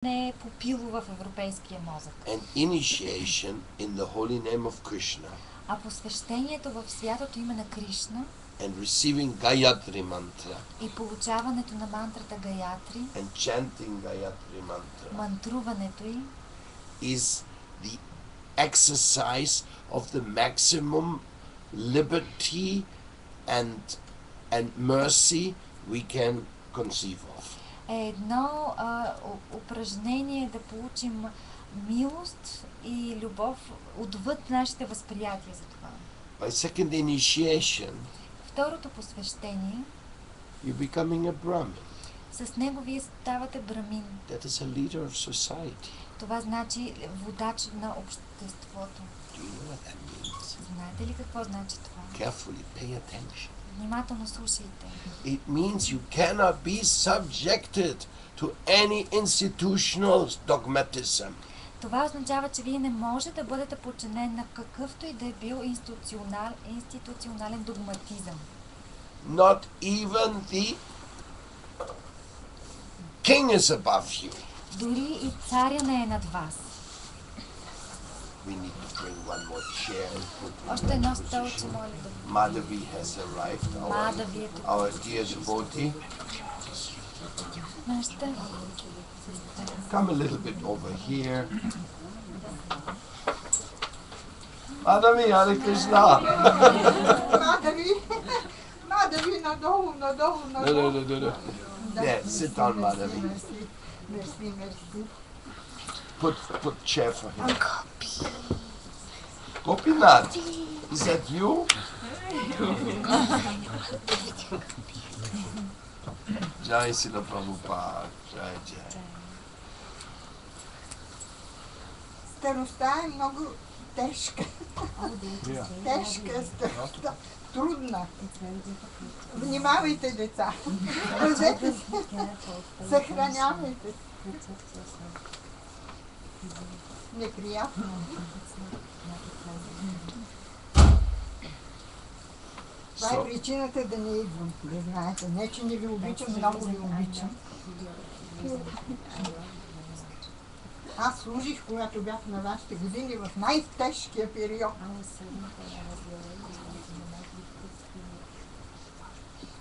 не е попило в европейския мозък. And initiation in the holy name of Krishna. А посвещението в святото име на Кришна And receiving Gayatri mantra. И получаването на мантрата Гаятри. And chanting Gayatri mantra. Мантруването й. Is the exercise of the maximum liberty and mercy we can conceive of. Е едно упражнение да получим милост и любов отвъд нашите възприятия за това. By second initiation, второто посвещение, you're becoming a Brahmin. С него вие ставате брамин. That is a leader of society. Това значи водач на обществото. Do you know what that means? Знаете ли какво значи това? Carefully pay attention. Внимателно слушайте. It means you cannot be subjected to any institutional dogmatism. Това означава, че вие не може да бъдете подчинен на какъвто и да е бил институционален догматизъм. Not even the king is above you. Дори и царя не е над вас. We need to bring one more chair and put Още едно столче, моля да. Madhavi has arrived. Madhavi е тук. Our dear devotee. Нашата Come a little bit over here. Madhavi, Hare Krishna. Madhavi, надолу. No. There, sit down, Madhavi. Merci. Put chair for him. Gopinath, is that you? Jai Srila Prabhupada. Jai. Старостта е много тежка. Тежка старостта. Трудна. Внимавайте, деца. Пазете се. Съхранявайте се. Неприятно. Това е причината да не идвам. Да знаете. Не, че не ви обичам, много ви обичам. Аз служих, когато бях на вашите години, в най-тежкия период.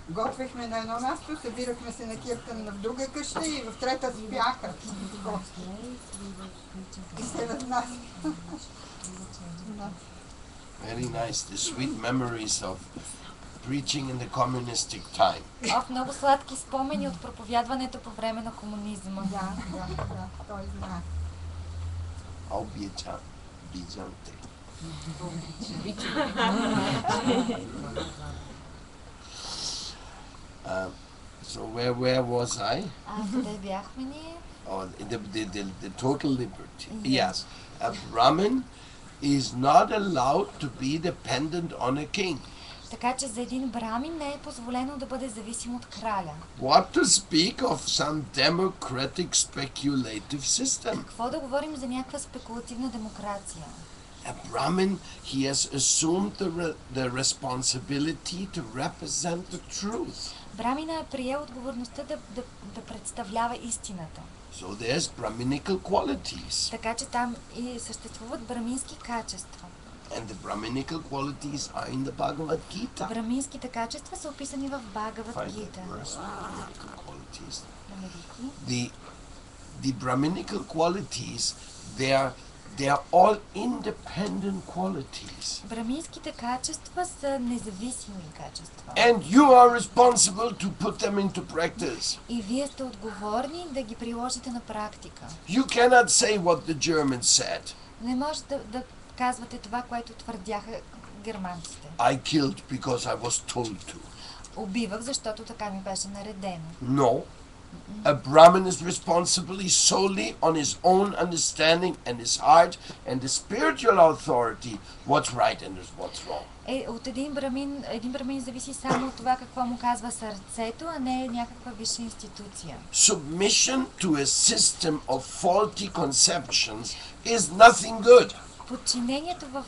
Готвихме на едно място, събирахме се на киртън в друга къща и в трета спяха. И се разнасяха. Very nice. The sweet memories of preaching in the communistic time. Много сладки спомени от проповядването по време на комунизма. Да, той знае. Au bijante. So where was I? Къде бяхме ние? Oh, the total liberty. Yes. A Brahmin is not allowed to be dependent on a king. Така че за един брамин не е позволено да бъде зависим от краля. What to speak of some democratic speculative system? Какво да говорим за някаква спекулативна демокрация? A Brahmin, he has assumed the responsibility to represent the truth. Брамина е приел отговорността да представлява истината. So there's Brahminical qualities. Така че там и съществуват брамински качества. And the Brahminical qualities are in the Bhagavad Gita. Браминските качества са описани в Бхагавад Гита. The Brahminical qualities, they are all independent qualities. Браминските качества са независими качества. And you are responsible to put them into practice. И вие сте отговорни да ги приложите на практика. You cannot say what the Germans said. Не може да казвате това, което твърдяха германците. I killed because I was told to. Убивах, защото така ми беше наредено. No. A Brahmin is responsible solely on his own understanding and his heart and the spiritual authority, what's right and what's wrong. От един брамин зависи само от това какво му казва сърцето, а не някаква висша институция. Submission to a system of faulty conceptions is nothing good. Подчинението в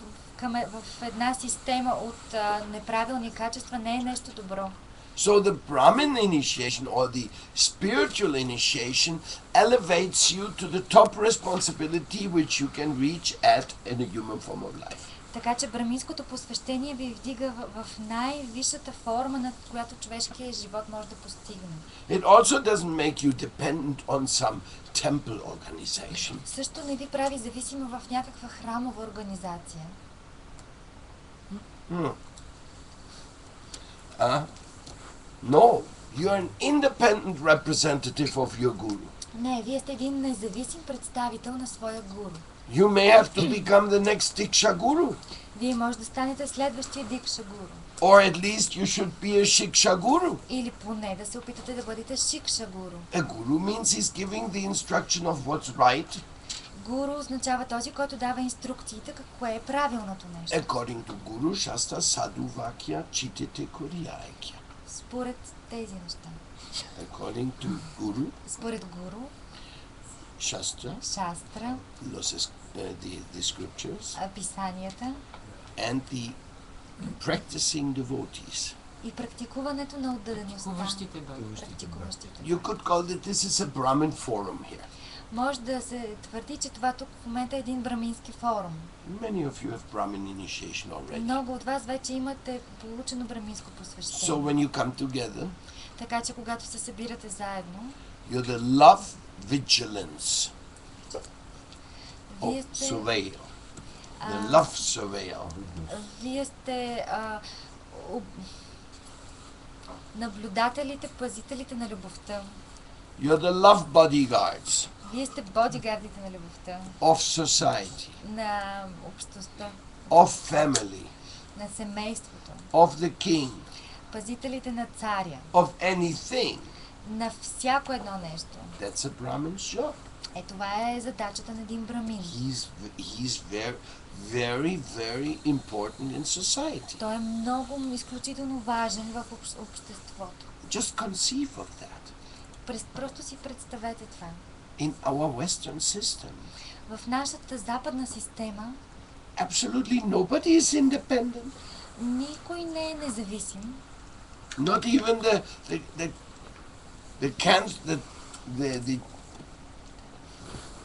една система от неправилни качества не е нещо добро. So the Brahmin initiation or the spiritual initiation elevates you to the top responsibility which you can reach at in a human form of life. Така че браминското посвещение ви вдига в най-висшата форма, на която човешкият живот може да постигне. It also doesn't make you dependent on some temple organization. Също не ви прави зависимо в някаква храмова организация. No, you are an independent representative of your guru. Не, вие сте един независим представител на своя гуру. You may have to become the next Diksha Guru. Вие може да станете следващия Дикша гуру. Or at least you should be a Shiksha Guru. Или поне да се опитате да бъдете Шикша гуру. A guru means he's giving the instruction of what's right Гуру означава този, който дава инструкциите какво е правилното нещо. according to Guru Shastra Sadhu Vakya Chitite Kuryaikya. Според тези неща. According to Guru Според гуру, Shastra, шастра, the scriptures, писанията and the practicing devotees. и практикуването на отдадеността. Практикуващите братя. Практикуващите. You could call it this is a Brahmin forum here. Може да се твърди, че това тук в момента е един брамински форум. Many of you have Brahmin initiation already. Много от вас вече имате получено браминско So посвещение. when you come together, Така че когато се събирате заедно, you're the love vigilance вие of сте, surveyor. The а, love surveyor. вие сте наблюдателите, пазителите на любовта. You're the love bodyguards Вие сте бодигардите на любовта, of society, на общността, of family, на семейството, of the king, пазителите на царя, of anything. на всяко едно нещо. That's a Brahmin's job. Това е задачата на един брамин. He's very, very important in society. Той е много изключително важен в обществото. Just conceive of that. Просто си представете това. In our Western system, В нашата западна система absolutely nobody is independent. никой не е независим. Not even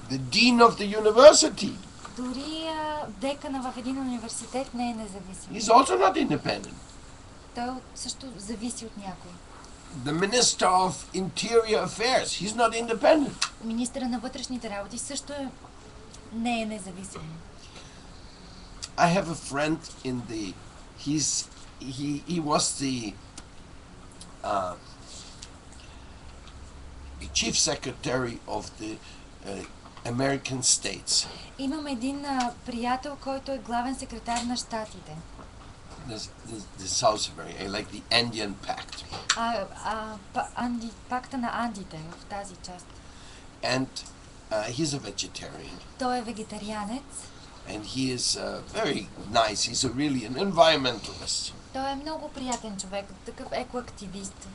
the dean of the university. Дори декана в един университет не е независим. He's also not independent. Той също зависи от някой. The Minister of Interior Affairs, he's not independent. Министъра на вътрешните работи също не е независим. I have a friend in the he was the chief secretary of the American states. Имам един приятел, който е главен секретар на щатите. The South America, like the Andean Pact. Пакта на Андите в тази част. And he's a vegetarian. Той е вегетарианец. And he is very nice. He's really an environmentalist. Той е много приятен човек, такъв екоактивист.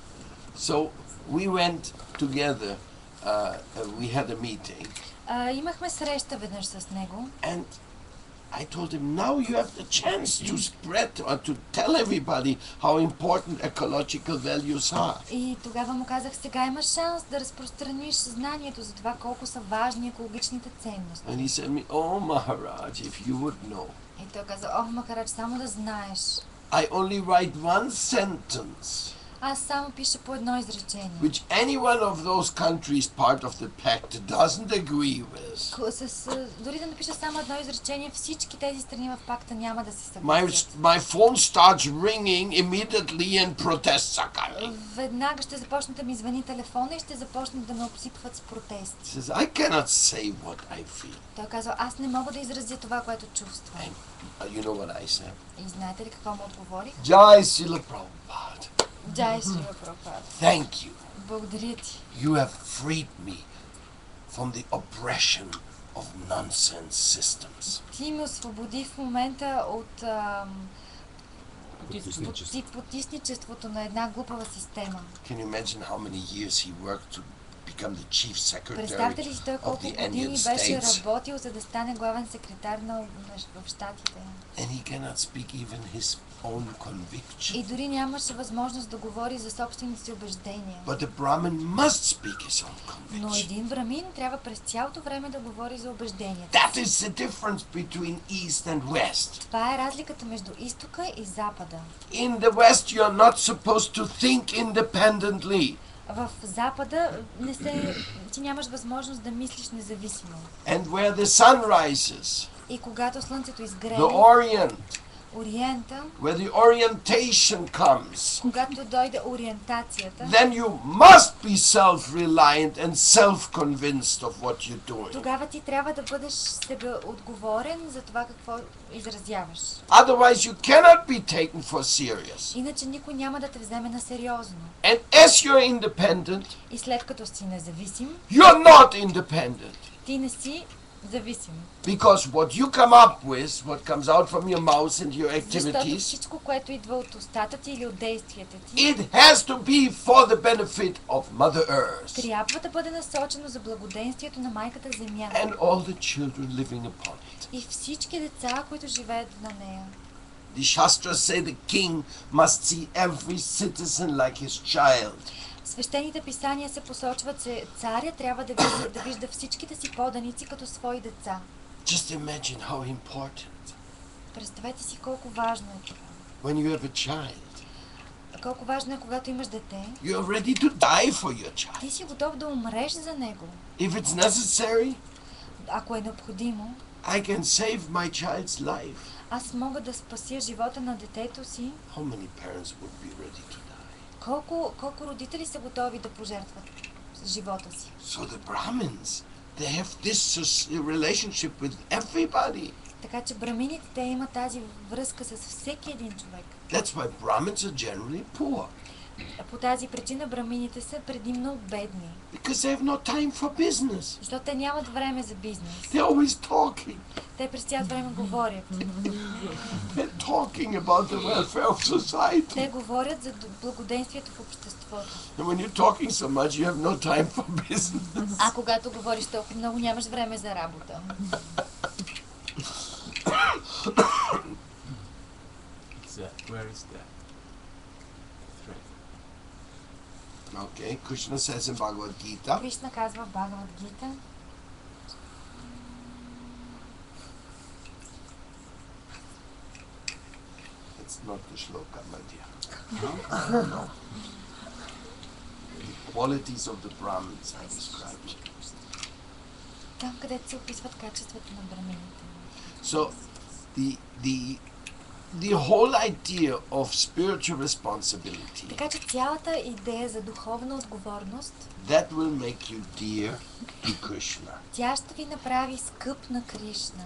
So we went together. We had a meeting. Имахме среща веднъж с него. And I told him, now you have the chance to spread or to tell everybody how important ecological values are. И тогава му казах, сега имаш шанс да разпространиш знанието за това колко са важни екологичните ценности. And he said me, oh Maharaj, if you would know. И той каза, Махарадж, само да знаеш. I only write one sentence Аз само пиша по едно изречение. which any one of those countries part of the pact doesn't agree with. Дори да напиша само едно изречение, всички тези страни в пакта няма да се My съгласят. phone starts ringing immediately and protests are coming. Веднага ще започне да ми звъни телефона и ще започнат да ме обсипват с протести. He says, I cannot say what I feel. Той казва, аз не мога да изразя това, което чувствам. And you know what I said? И знаете ли какво му отговорих? Jai Srila Prabhupada. Джай Шрила Прабхупада. Thank you. Благодаря ти. You have freed me from the oppression of nonsense systems. Ти ме освободи в момента от потисничеството на една глупава система. Can you imagine how many years he worked to become the chief secretary Представете ли си той of колко the Indian години беше States. работил, за да стане главен секретар в Щатите? And he cannot speak even his own conviction. И дори нямаше възможност да говори за собствените си убеждения. But the Brahmin must speak his own Но conviction. един брамин трябва през цялото време да говори за убежденията. That is the difference between East and West. Това е разликата между изтока и запада. In the West, you are not supposed to think independently. В запада ти нямаш възможност да мислиш независимо. And where the sun rises, И когато слънцето изгрее, the Orient, ориента, where the orientation comes, когато дойде ориентацията, then you must be self-reliant and self-convinced of what you're doing. тогава ти трябва да бъдеш себеотговорен за това какво изразяваш. Otherwise, you cannot be taken for serious. Иначе никой няма да те вземе на сериозно. And as you're independent, И след като си независим, you're not independent. ти не си зависим. Because what you come up with, what comes out from your mouth and your Защото activities, всичко, което идва от устата ти или от действията ти, it has to be for the benefit of Mother Earth трябва да бъде насочено за благоденствието на майката Земя and all the children living upon it. и всички деца, които живеят на нея. The Shastras say the king must see every citizen like his child. В свещените писания се посочва, че царя трябва да вижда всичките си поданици като свои деца. Just imagine how important. Представете си колко важно е това. When you have a child, Колко важно е, когато имаш дете, you are ready to die for your child. ти си готов да умреш за него. If it's necessary, Ако е необходимо, I can save my child's life. аз мога да спася живота на детето си. How many parents would be ready to die? Колко родители са готови да пожертват живота си? So the Brahmins, they have this relationship with everybody. Така че брамините, те имат тази връзка с всеки един човек. That's why Brahmins are generally poor. По тази причина брамините са предимно бедни. Because they have no time for business. Защото те нямат време за бизнес. They're always talking. Те през цялото време говорят. They're talking about the welfare of society. Те говорят за благоденствието в обществото. And when you're talking so much, you have no time for business. А когато говориш толкова много, нямаш време за работа. Where is that thread? Okay, Krishna says in Bhagavad Gita, Кришна казва в Бхагавад Гита, it's not the shloka, my dear. No. The qualities of the Brahmins are described. там където се описват качествата на брамините. So, the whole idea of spiritual responsibility, Така че цялата идея за духовна отговорност, that will make you dear to Krishna. тя ще ви направи скъп на Кришна.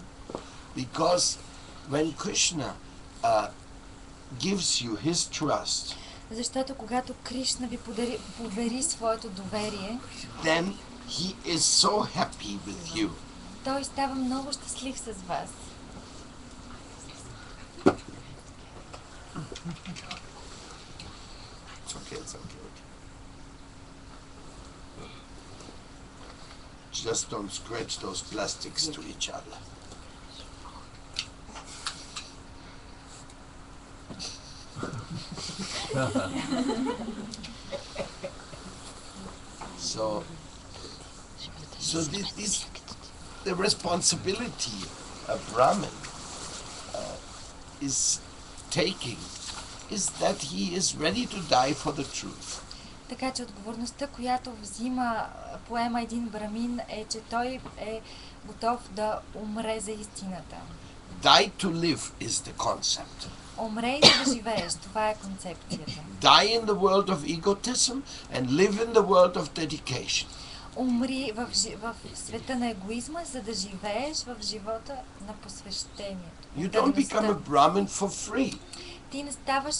Because when Krishna gives you his trust, Защото когато Кришна ви повери своето доверие, then he is so happy with you. той става много щастлив с вас. It's okay, it's okay. Just don't scratch those plastics to each other. So this the responsibility a Brahmin is taking is that he is ready to die for the truth. Така че отговорността, която поема един брамин, е, че той е готов да умре за истината. Die to live is the concept. Умрей за да живееш, това е концепцията. Die in the world of egotism and live in the world of dedication. Умри в света на егоизма, за да живееш в живота на посвещението. You don't become a Brahmin for free. Ти не ставаш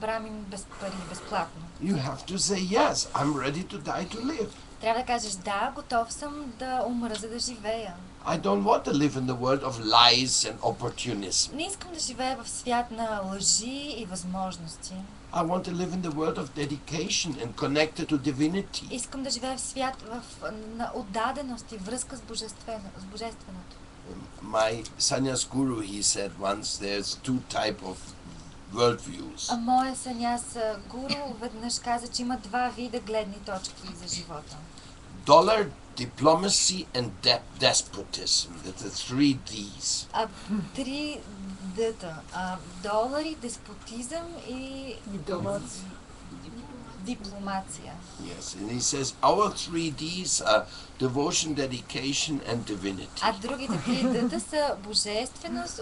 брамин без пари, безплатно. You have to say, yes, I'm ready to die to live. Трябва да кажеш, да, готов съм да умра, за да живея. I don't want to live in the world of lies and opportunism. Не искам да живея в свят на лъжи и възможности. I want to live in the world of dedication and connected to divinity. Искам да живея в свят на отдаденост и връзка с божественото. My sannyas guru, he said once, there's two type of worldviews. Моя саняс гуру веднъж каза, че има два вида гледни точки за живота. Dollar, diplomacy and despotism. That's the 3 Ds. Три дъта. Долари, деспотизъм и дипломация. Yes, and he says our 3 Ds are devotion, dedication and divinity. А другите три дъта са божественост,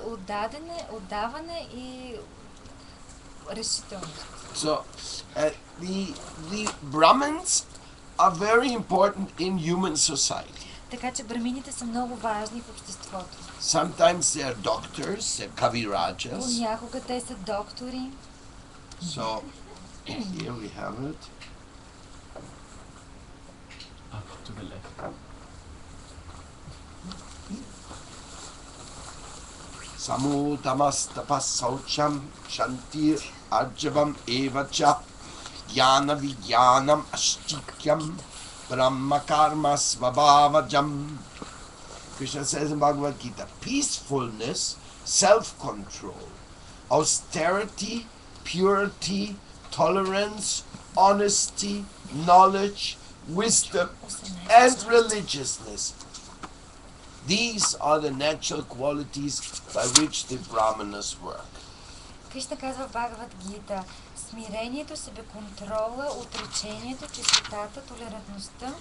отдаване и решителност. So the Brahmins are very important in human society. Така че брамините са много важни в обществото. Sometimes they are doctors, they're kavirajas. Понякога те са доктори. So here we have it. Up to the left. Samudamastapas saucham shantir arjavam evacha jnana vijnanam ashtikyam brahma karma svabhavajam. Krishna says in Bhagavad Gita, peacefulness, self-control, austerity, purity, tolerance, honesty, knowledge, wisdom, and religiousness. These are the natural qualities by which the Brahmanas work. Кришна казва в Бхагавад Гита: смирението, себеконтрола, отречението, чистотата, толерантността,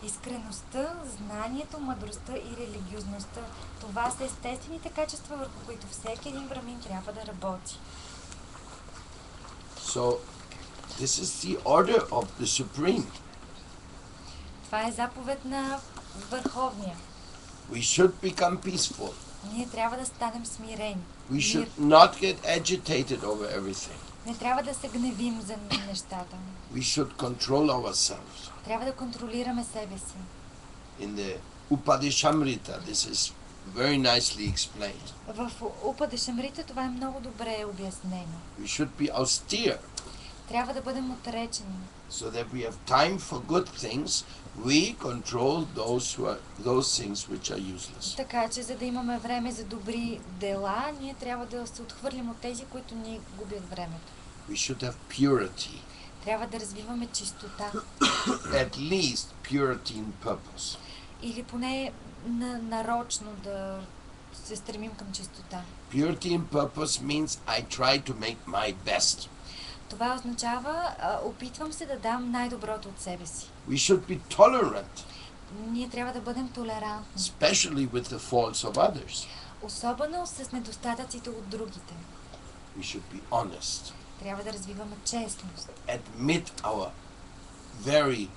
искреността, знанието, мъдростта и религиозността. Това са естествените качества, върху които всеки един брамин трябва да работи. So, this is the order of the Supreme. Това е заповед на Върховния. We should become peaceful. Ние трябва да станем смирени. We should not get agitated over everything. Не трябва да се гневим за нещата. We should control ourselves. Трябва да контролираме себе си. In the Upadeshamrita, this is very nicely explained. В Упадешамрита това е много добре обяснено. We should be austere, Трябва да бъдем отречени. so that we have time for good things. We control those things which are useless. Така че, за да имаме време за добри дела, ние трябва да се отхвърлим от тези, които ни губят времето. We should have purity, Трябва да развиваме чистота. at least purity in purpose. Или поне нарочно да се стремим към чистота. Purity in purpose means I try to make my best. Това означава, опитвам се да дам най-доброто от себе си. We should be tolerant, Ние трябва да бъдем толерантни. especially with the faults of others. Особено с недостатъците от другите. We should be honest, Трябва да развиваме честност. admit our very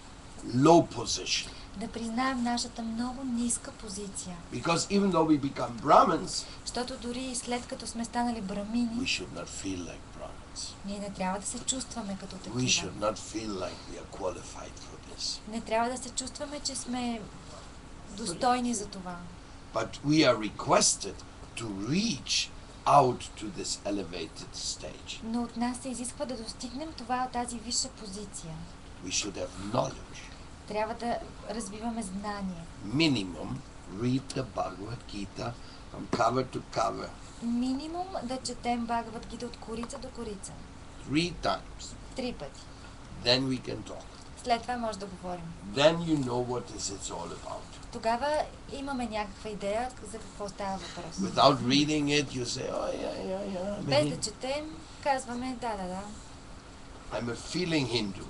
low position. Да признаем нашата много ниска позиция. Because even though we become Brahmins, Защото дори и след като сме станали we брамини, should not feel like Brahmins. ние не трябва да се чувстваме като We такива. should not feel like we are qualified for this. Не трябва да се чувстваме, че сме достойни за това. But we are requested to reach out to this elevated stage. Но от нас се изисква да достигнем тази висша позиция. We should have knowledge. Трябва да развиваме знание. Minimum, read the Bhagavad Gita from cover to cover Минимум да четем Бхагавад Гита от корица до корица. 3 times. 3 пъти. Then we can talk. След това може да говорим. Then you know what it's all about. Тогава имаме някаква идея за какво става въпрос. Without reading it, you say, oh yeah. Без да четем, казваме да. I'm a feeling Hindu,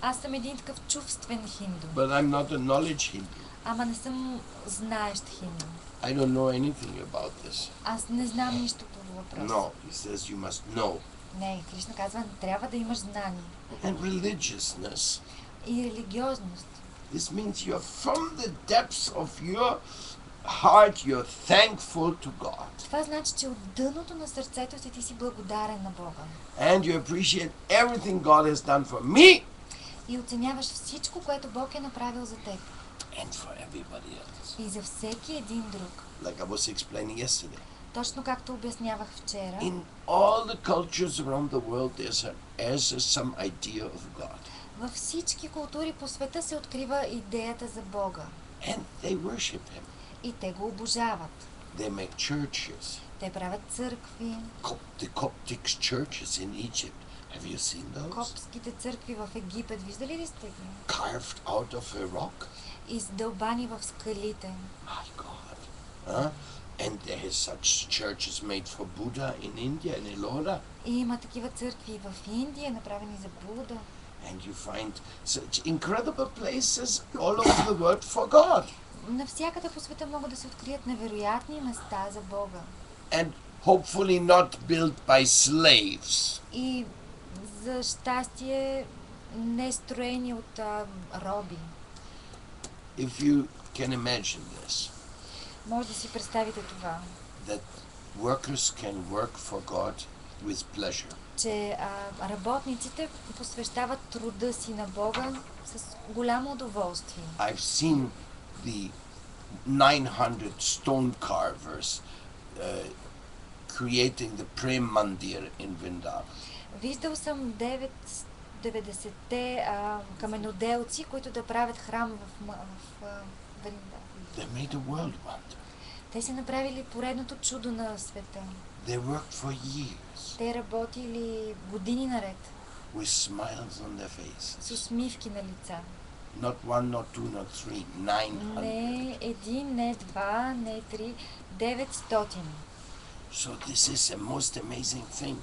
Аз съм един такъв чувствен хинду. but I'm not a knowledge Hindu. Ама не съм знаещ хинду. I don't know anything about this. Аз не знам нищо по въпроса. No, he says you must know. Не, Кришна казва, трябва да имаш знание. And religiousness, И религиозност. this means you're from the depths of your heart, you're thankful to God. Това значи, че от дъното на сърцето си ти си благодарен на Бога. And you appreciate everything God has done for me И оценяваш всичко, което Бог е направил за теб. and for everybody else. И за всеки един друг. Like I was explaining yesterday. Точно както обяснявах вчера, In all the cultures around the world, there's some idea of God. във всички култури по света се открива идеята за Бога. And they worship Him. И те го обожават. They make churches. Те правят църкви. The Coptic churches in Egypt. Have you seen those? Коптските църкви в Египет, виждали ли сте ги? Carved out of a rock. Издълбани в скалите. My God. Huh? And there is such churches made for Buddha in India, in Ellora. И има такива църкви и в Индия, направени за Буда. And you find such incredible places all over the world for God. Навсякъде по света могат да се открият невероятни места за Бога. And hopefully not built by slaves. И за щастие не строени от роби. If you can imagine this, Може да си представите това, that workers can work for God with pleasure. че работниците посвещават труда си на Бога с голямо удоволствие. I've seen the 900 stone carvers creating the Prem Mandir in Vrindavan. Виждал съм 90-те каменоделци, които да правят храм в Вринда. They made a world wonder. Те са направили поредното чудо на света. They worked for years Те работили години наред with smiles on their faces. с усмивки на лица. Not one, not two, not three, 900. Не един, не два, не три, 900. So this is a most amazing thing.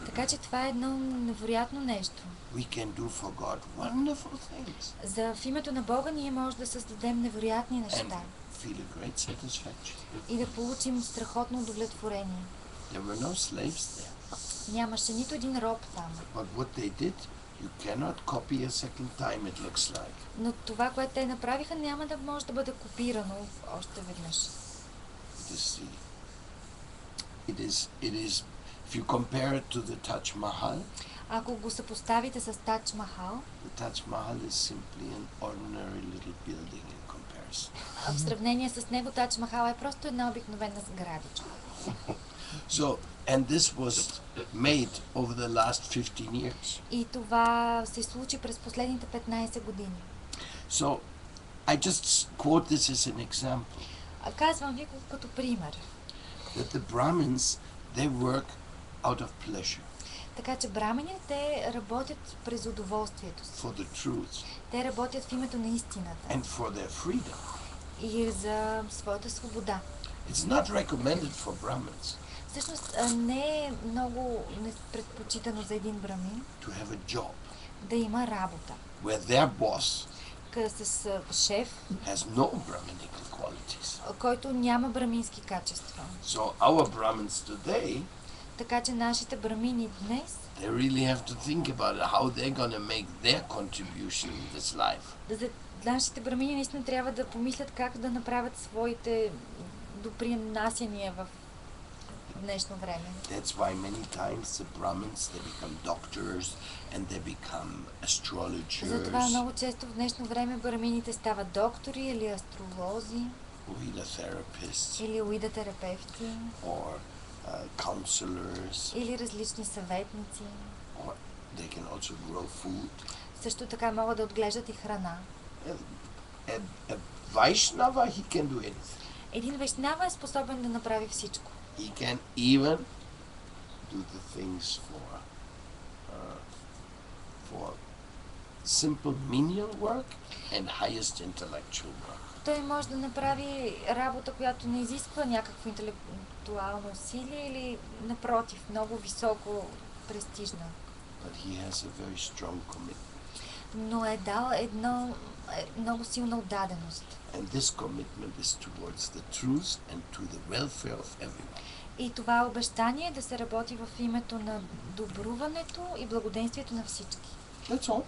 Така че това е едно невероятно нещо. We can do for God wonderful things В името на Бога ние може да създадем невероятни and неща feel a great satisfaction. и да получим страхотно удовлетворение. There were no slaves there. Нямаше нито един роб там. But what they did, you cannot copy a second time, it looks like. Но това, което те направиха, няма да може да бъде копирано още веднъж. It is, if you compare it to the Taj Mahal, Ако го съпоставите с Тадж Махал, the Taj Mahal is simply an ordinary little building in comparison. в сравнение с него Тадж Махал е просто една обикновена сградичка. So, and this was made over the last 15 years. И това се случи през последните 15 години. So, I just quote this as an example, Казвам ви го като пример. that the Brahmins, they work out of pleasure, Така че брамените те работят през удоволствието си. for the truth, Те работят в името на истината and for their freedom. и за своята свобода. It's not recommended for Brahmins Всъщност не е много предпочитано за един брамин to have a job да има работа where their boss с шеф, has no Brahminical qualities. който няма брамински качества. So our Brahmins today, Така че нашите брамини днес they really have to think about how they're going to make their contribution in this life. Нашите брамини наистина трябва да помислят как да направят своите допринасяния в днешно време. That's why many times the Brahmins, they become doctors and they become Затова astrologers, много често в днешно време брамините стават доктори или астролози, Uida therapists, или уидотерапевти, or counselors, или различни съветници. or they can also grow food. Също така могат да отглеждат и храна. A Vaishnava, he can do anything. Един вайшнава е способен да направи всичко. He can even do the things for simple menial work and highest intellectual work. Той може да направи работа, която не изисква някакво интелектуално усилие или напротив, много високо престижна. But he has a very strong commitment. Но е дал много силна отдаденост. And this commitment is towards the truth and to the welfare of everyone. И това обещание е да се работи в името на добруването и благоденствието на всички. That's all.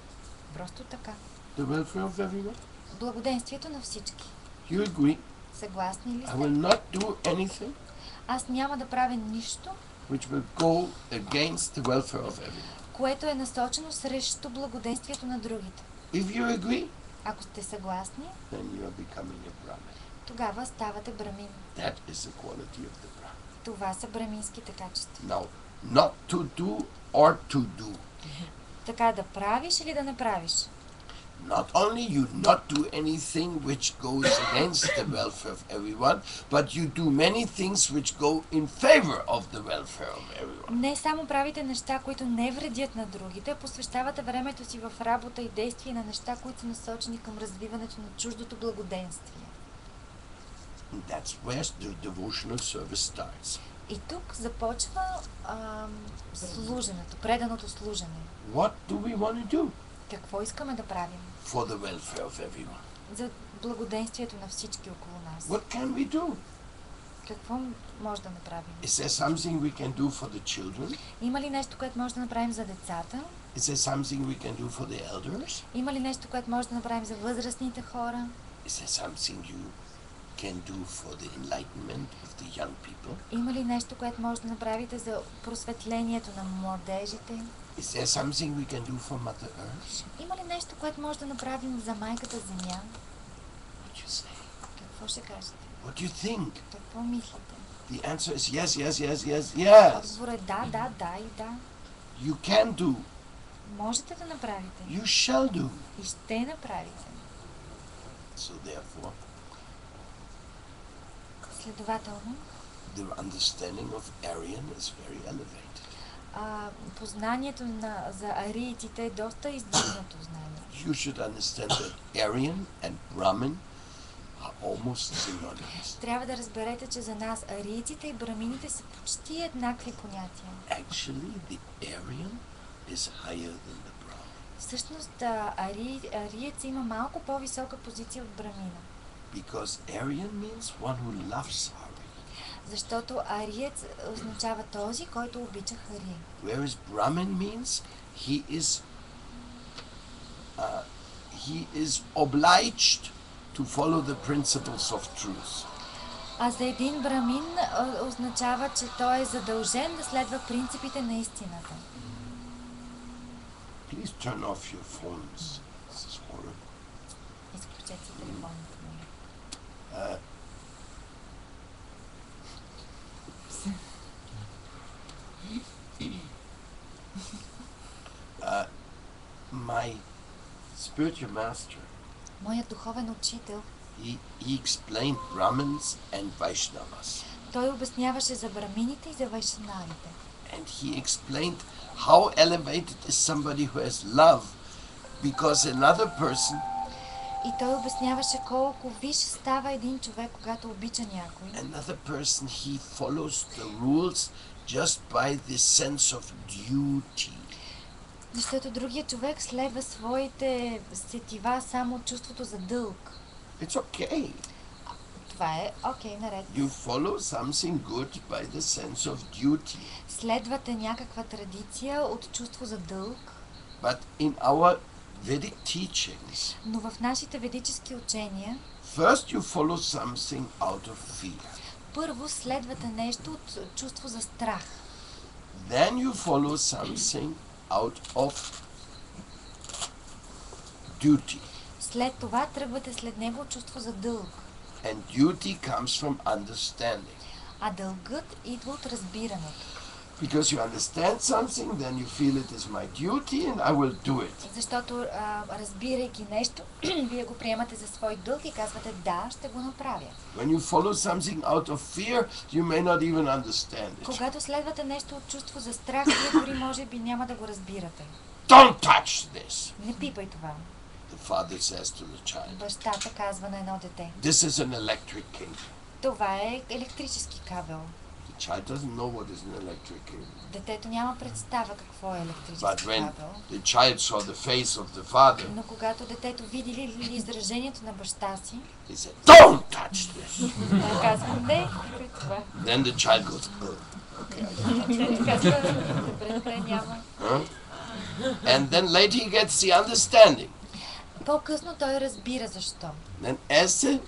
Просто така. The welfare of everyone. Благоденствието на всички. You agree? Съгласни ли I сте? will not do anything Аз няма да правя нищо, which will go against the welfare of everyone. което е насочено срещу благоденствието на другите. If you agree, Ако сте съгласни, then you are becoming a Brahmin. тогава ставате брамин. That is the quality of the Brahmin. Това са браминските качества. Now, not to do or to do. Така да правиш или да не правиш. Not only you not do anything which goes against the welfare of everyone, but you do many things which go in favor of the welfare of everyone. Не само правите неща, които не вредят на другите, а посвещавате времето си в работа и действие на неща, които са насочени към развиването на чуждото благоденствие. And that's where the devotional service starts. И тук започва служенето, преданото служене. What do we want to do Какво искаме да правим for the welfare of everyone? за благоденствието на всички около нас? What can we do? Какво може да направим? Is there something we can do for the children? Има ли нещо, което може да направим за децата? Is there something we can do for the elders? Има ли нещо, което може да направим за възрастните хора? Is there something you can do for the enlightenment of the young people? Има ли нещо, което може да направите за просветлението на младежите? Is there something we can do for Mother Earth? Има ли нещо, което може да направим за майката Земя? What you say? Какво ще кажете? What do you think? Какво мислите? The answer is yes, yes, yes, yes, yes. Отговор е да, да, да и да. You can do. Можете да направите. You shall do. И ще направите. So therefore, Следователно, the understanding of Aryan is very elevated. познанието за ариитите е доста издигнато знание. You should understand that Aryan and Brahmin are almost synonymous. Трябва да разберете, че за нас ариитите и брамините са почти еднакви понятия. Actually, the Aryan is higher than the Brahmin. Всъщност, ариец има малко по-висока позиция от брамина. Because Aryan means one who loves Hari. Защото ариец означава този, който обича Хари. Whereas Brahmin means he is obliged to follow the principles of truth. А за един брамин означава, че той е задължен да следва принципите на истината. Please turn off your phones. This is horrible. Изключете телефоните ми. My spiritual master, Моят духовен учител, he explained Brahmins and Vaishnavas. той обясняваше за брамините и за вайшнавите. And he explained how elevated is somebody who has love, because another person, И той обясняваше колко виж става един човек, когато обича някой. another person he follows the rules just by the sense of duty. Защото другият човек следва своите сетива само от чувството за дълг. It's okay. Това е окей, наред. You follow something good by the sense of duty. Следвате някаква традиция от чувство за дълг, But in our Vedic teachings, но в нашите ведически учения first you follow something out of fear. първо следвате нещо от чувство за страх. Then you follow something out of duty. След това тръгвате след него от чувство за дълг. And duty comes from understanding. А дългът идва от разбирането. Because you understand something, then you feel it is my duty and I will do it. Защото разбирайки нещо, вие го приемате за свой дълг и казвате да, ще го направя. When you follow something out of fear, you may not even understand it. Когато следвате нещо от чувство за страх, вие дори може би няма да го разбирате. Don't touch this, Не пипай това. the father says to the child. Бащата казва на едно дете. This is an electric cable. Това е електрически кабел. The child doesn't know what is an electric cable. Детето няма представа какво е But електрически when кабел. the child saw the face of the father, Но когато детето види ли изражението на баща си, he said, don't touch this. той казва не, пипай това. Then the child goes, Детето казва, добре, няма. huh? And then later he gets the understanding. По-късно той разбира защо. Then as the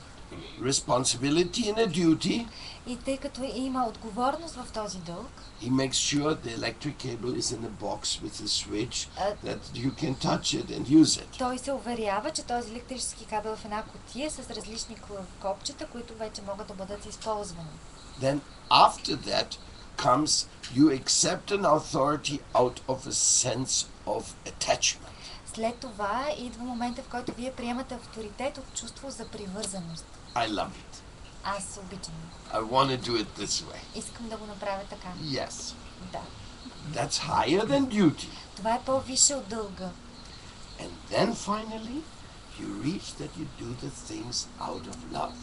responsibility and a duty, И тъй като има отговорност в този дълг, he makes sure the electric cable is in a box with a switch that you can touch it and use it. той се уверява, че този електрически кабел е в една кутия с различни копчета, които вече могат да бъдат използвани. Then after that comes you accept an authority out of a sense of attachment. След това идва момента, в който вие приемате авторитет от чувство за привързаност. I love it. Аз обичам. I want to do it this way. Искам да го направя така. Yes. Да. That's higher than duty. Това е по-висше от дълга. And then finally, you reach that you do the things out of love.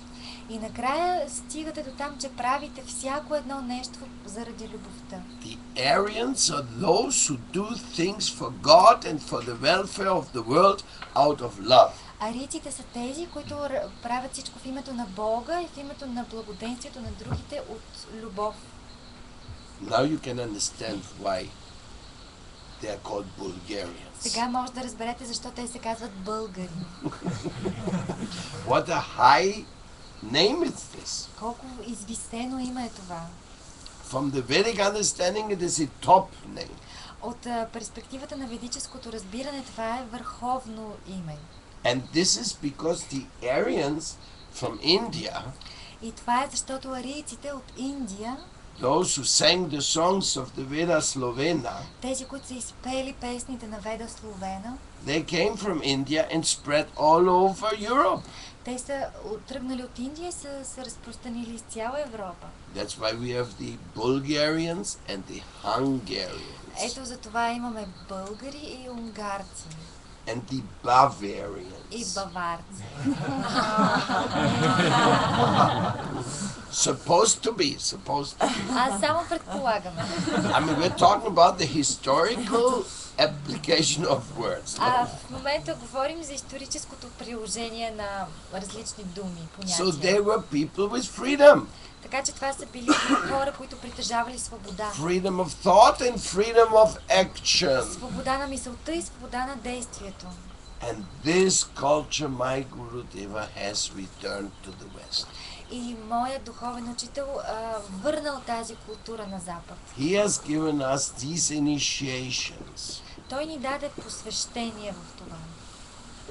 И накрая стигате до там, че правите всяко едно нещо заради любовта. The Aryans are those who do things for God and for the welfare of the world out of love. Арийците са тези, които правят всичко в името на Бога и в името на благоденствието на другите от любов. Now you can understand why they are called Bulgarians. Сега може да разберете защо те се казват българи. What a high name is this. Колко извисено име е това. From the Vedic understanding, it is a top name. От перспективата на ведическото разбиране, това е върховно име. And this is because the Aryans from India, И това е защото арийците от Индия, those who sang the songs of the Veda Slovena, тези, които са изпели песните на Веда Словена, they came from India and spread all over Europe. те са тръгнали от Индия и са се разпространили из цяла Европа. That's why we have the Bulgarians and the Hungarians Ето за това имаме българи и унгарци and the и Bavarians. баварци. Supposed to be. Аз само предполагаме. I mean, we're talking about the historical application of words. В момента говорим за историческото приложение на различни думи, So понятия. they were people with freedom. Така че това са били хора, които притежавали свобода. Freedom of thought and freedom of action. Свобода на мисълта и свобода на действието. And this culture my Guru Deva has returned to the West. И моят духовен учител върнал тази култура на Запад. He has given us these initiations, Той ни даде посвещение в това.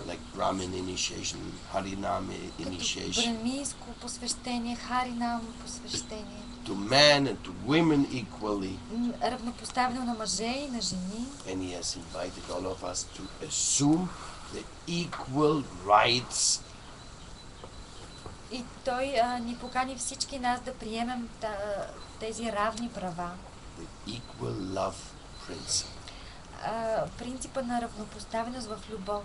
like Brahmin initiation, Harinam initiation, Браминско посвещение, Харинам посвещение. to men and to women equally. Равнопоставено на мъже и на жени. And he has invited all of us to assume the equal rights И той ни покани всички нас да приемем тези равни права. the equal love principle Принципа на равнопоставеност в любов.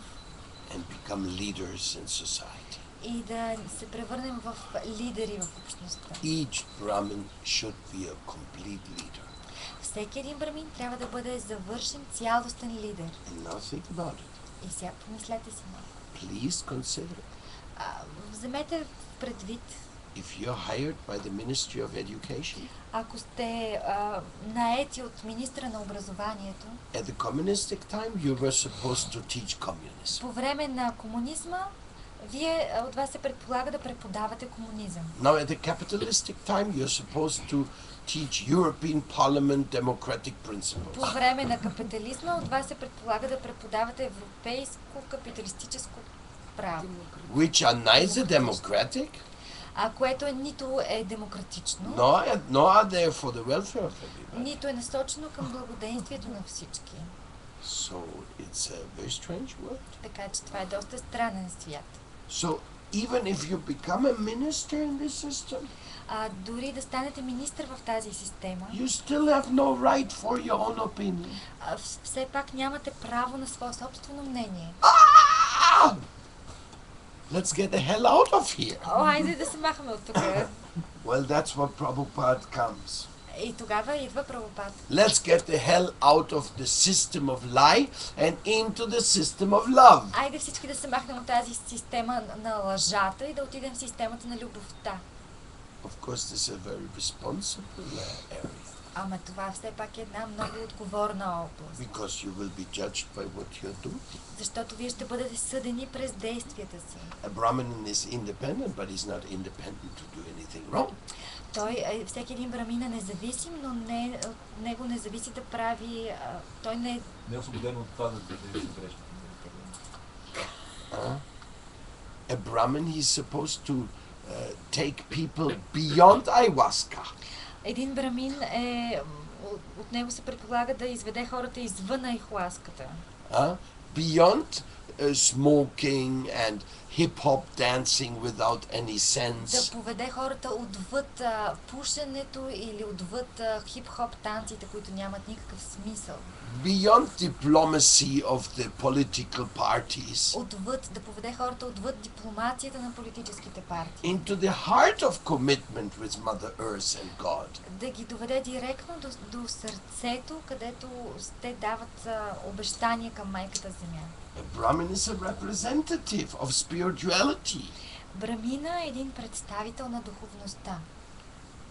and become leaders in society. И да се превърнем в лидери в общността. Each Brahmin should be a complete leader. Всеки един брамин трябва да бъде завършен цялостен лидер. And now think about it. И сега помислете си малко. Please consider it. Вземете предвид, If you're hired by the Ministry of Education, ако сте наети от министра на образованието, at the communistic time you were supposed to teach communism. по време на комунизма, от вас се предполага да преподавате комунизъм. Now at the capitalistic time you're supposed to teach European Parliament democratic По principles. време на капитализма от вас се предполага да преподавате европейско капиталистическо право, Which are neither democratic, което нито е демократично, nor are they for the welfare of everybody. нито е насочено към благоденствието на всички. So it's a very strange word. Така че това е доста странен свят. So even if you become a minister in this system, Дори да станете министър в тази система, you still have no right for your own opinion. Все пак нямате право на свое собствено мнение. Ah! Let's get the hell out of here. Хайде да се махаме от тук. Well, that's what Prabhupada comes. И тогава идва Прабхупад. Let's get the hell out of the system of lie and into the system of love. Айде всички да се махнем от тази система на лъжата и да отидем в системата на любовта. Of course, this is a very responsible area. Ама това все пак е една много отговорна област. Because you will be judged by what you're doing. Защото вие ще бъдете съдени през действията си. A Brahmin is independent, but he's not independent to do anything wrong. Всеки един брамин е независим, но от него не зависи да прави... той не е... Не е освободен от това да действа грешно. A Brahmin, he's supposed to take people beyond ayahuasca. Един брамин от него се предполага да изведе хората извън айхуаската. Beyond smoking and hip-hop dancing without any sense. Да поведе хората отвъд пушенето или отвъд хип-хоп танците, които нямат никакъв смисъл. Beyond diplomacy of the political parties. Да поведе хората отвъд дипломацията на политическите партии. Into the heart of commitment with Mother Earth and God. Да ги доведе директно до сърцето, където те дават обещания към майката земя. A Brahmin is a representative of spirituality. Брамина е един представител на духовността.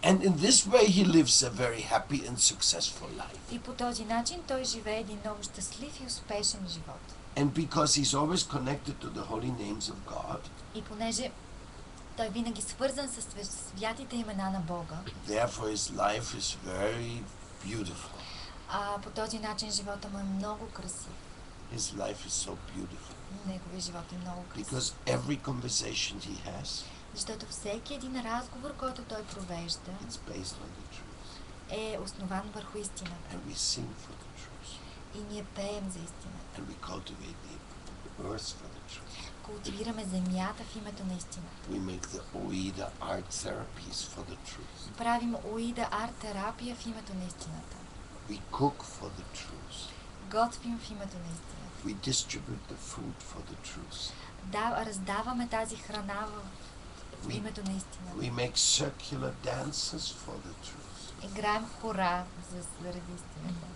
And in this way he lives a very happy and successful life. И по този начин той живее един много щастлив и успешен живот. And because he's always connected to the holy names of God. И понеже той винаги свързан с святите имена на Бога. Therefore his life is very beautiful. По този начин живота му е много красив. His life is so beautiful. Неговият живот е много красив. Because every conversation he has, защото всеки един разговор, който той провежда, it's based on the truth. Е основан върху истината. And we sing for the truth. И ние пеем за истината. And we cultivate the earth for the truth. Култивираме земята в името на истината. We make the Oida art therapies for the truth. Правим Оида арт терапия в името на истината. We cook for the truth. Готвим в името на истината. We distribute the food for the truth. Раздаваме тази храна в името на истината. We make circular dances for the truth. Играем хора заради истината.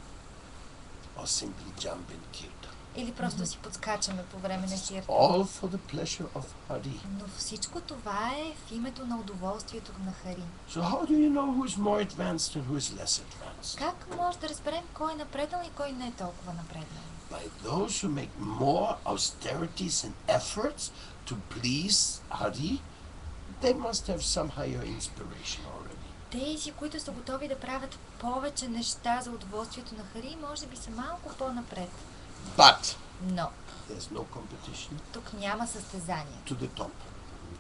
Or simply jump in kirtan. Или просто си подскачаме по време на киртан. All for the pleasure of Hari. Но всичко това е в името на удоволствието на Хари. So how do you know who is more advanced and who is less advanced? Как може да разберем кой е напреднал и кой не е толкова напреднал? By those who make more austerities and efforts to please Hari, they must have some higher inspiration already. Тези, които са готови да правят повече неща за удоволствието на Хари, може би са малко по-напред. But Но there's no competition тук няма състезание to the top.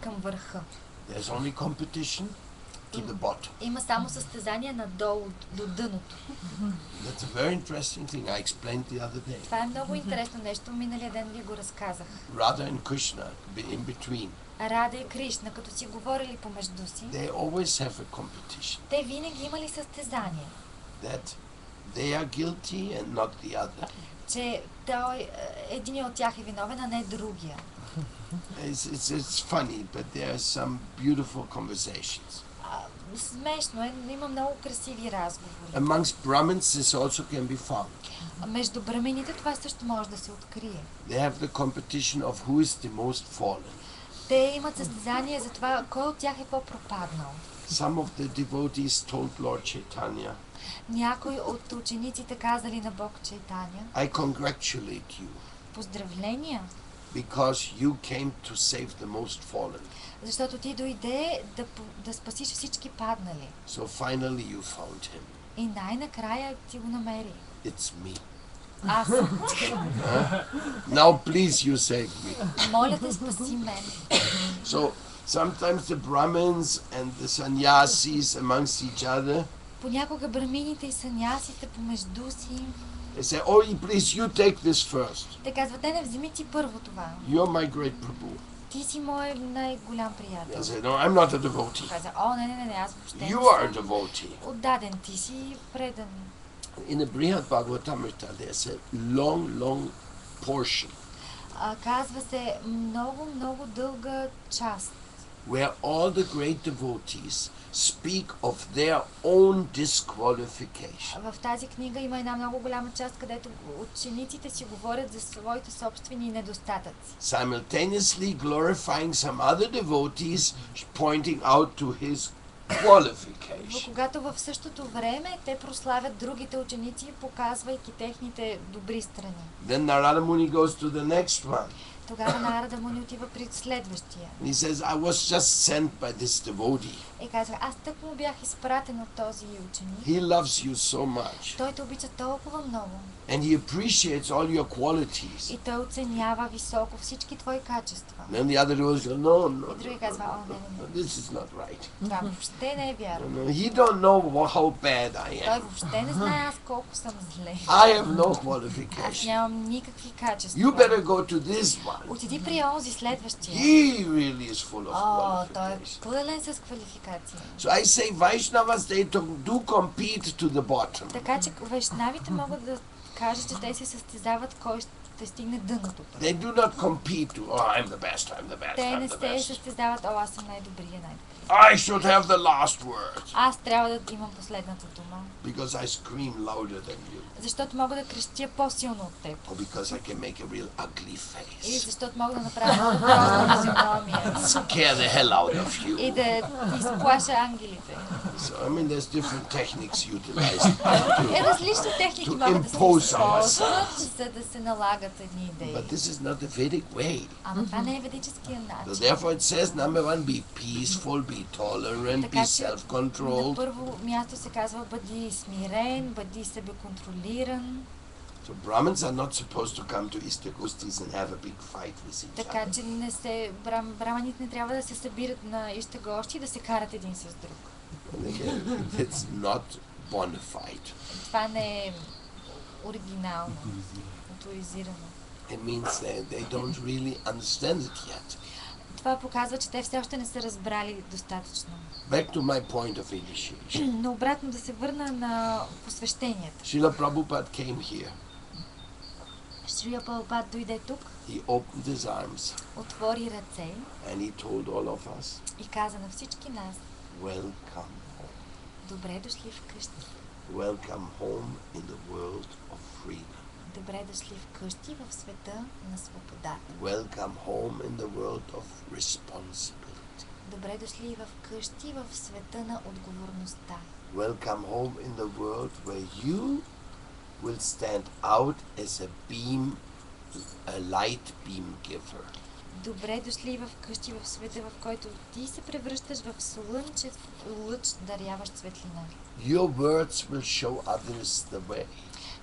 към върха. There's only competition to the bottom. Има само състезание надолу, до дъното. That's a very interesting thing I explained the other day. Това е много интересно нещо. Миналия ден ви го разказах. Radha and Krishna in between. Рада и Кришна, като си говорили помежду си, They always have a competition. те винаги имали състезание. That they are guilty and not the other. Че един от тях е виновен, а не другия. It's funny, but there are some beautiful conversations. Смешно е, но има много красиви разговори. Amongst Brahmins, this also can be found. Между брамините това също може да се открие. They have the competition of who is the most fallen. Те имат състезание за това, кой от тях е по-пропаднал. Some of the devotees told Lord Chaitanya, Някой от учениците казали на Бог Чайтаня: I congratulate you поздравления, because you came to save the most fallen. защото ти дойде да спасиш всички паднали. So finally you found him. И най-накрая ти го намери. It's me. Аз съм. Now please you save me. Моля те, спаси мен. So sometimes the Brahmins and the sannyasis amongst each other, Понякога брамините и санясите помежду си, they say, oh please you take this first. те казват: не, вземи ти първо това. You're my great Prabhu. Ти си мой най-голям They приятел. say, no, I'm not a devotee. Каза: не, аз въобще не You are a съм devotee. отдаден, ти си предан. In the Brihad Bhagavatamrita, there's a long portion Казва се много дълга част, where all the great devotees speak of their own disqualification. В тази книга има една много голяма част, където учениците си говорят за своите собствени недостатъци. Simultaneously glorifying some other devotees, pointing out to his qualification. Когато в същото време те прославят другите ученици, показвайки техните добри страни. Then Narada Muni goes to the next one. Тогава Нарада Муни отива при следващия. And he says, I was just sent by this devotee. И казва, аз тък му бях изпратен от този ученик. He loves you so much. Той те обича толкова много. And he appreciates all your qualities. И той оценява високо всички твои качества. And then the other devotee says, no, И други казва, о, не. this is not right. Това въобще не е вярно. No, he don't know how bad I Той am. въобще не знае аз колко съм зле. I have no Аз qualification. нямам никакви качества. You better go to this one. Отиди при онзи следващия. He really is full of О, той е qualifications. пълен с квалификации. So I say Vaishnavas, they do compete to the bottom. Така че вайшнавите могат да кажат, че те се състезават кой ще стигне дъното. They do not compete to, oh, I'm the best, I'm the best, Те не I'm the се best. състезават, о, аз съм най-добрия, най-добрия. I should have the last word Аз трябва да имам последната дума, because I scream louder than you, защото мога да крещя по-силно от теб. or because I can make a real ugly Или face, защото мога да направя много грозна физиономия. scare the hell out of И you. да ти изплаша ангелите. So I mean, there's different techniques utilized. Различни техники To могат да се impose използват, за да се налагат едни идеи. But this is not the Vedic way. Ама това не е ведическия So начин. therefore it says, number one, be peaceful, be tolerant, be Така че на self-controlled. първо място се казва бъди смирен, бъди себеконтролиран. So Brahmins are not supposed to come to Ishtagustis and have a big fight with each Така other. че не се, браманите не трябва да се събират на ищагощи и да се карат един с друг. And again, it's not bona fide. Това не е оригинално, авторизирано. It means they don't really understand it yet. Това показва, че те все още не са разбрали достатъчно. Back to my point of initiation. Но обратно да се върна на посвещенията. Srila Prabhupada came here. Шрила Прабхупад дойде тук, He opened his arms отвори ръце and he told all of us, и каза на всички нас, welcome home. добре дошли вкъщи. Welcome home in the world of freedom. Добре дошли вкъщи в света на свободата. Welcome home in the world of responsibility. Добре дошли в къщи в света на отговорността. Welcome home in the world where you will stand out as a beam, a light beam giver. Добре дошли в къщи в света, в който ти се превръщаш в слънчев лъч, даряващ светлина. Your words will show others the way.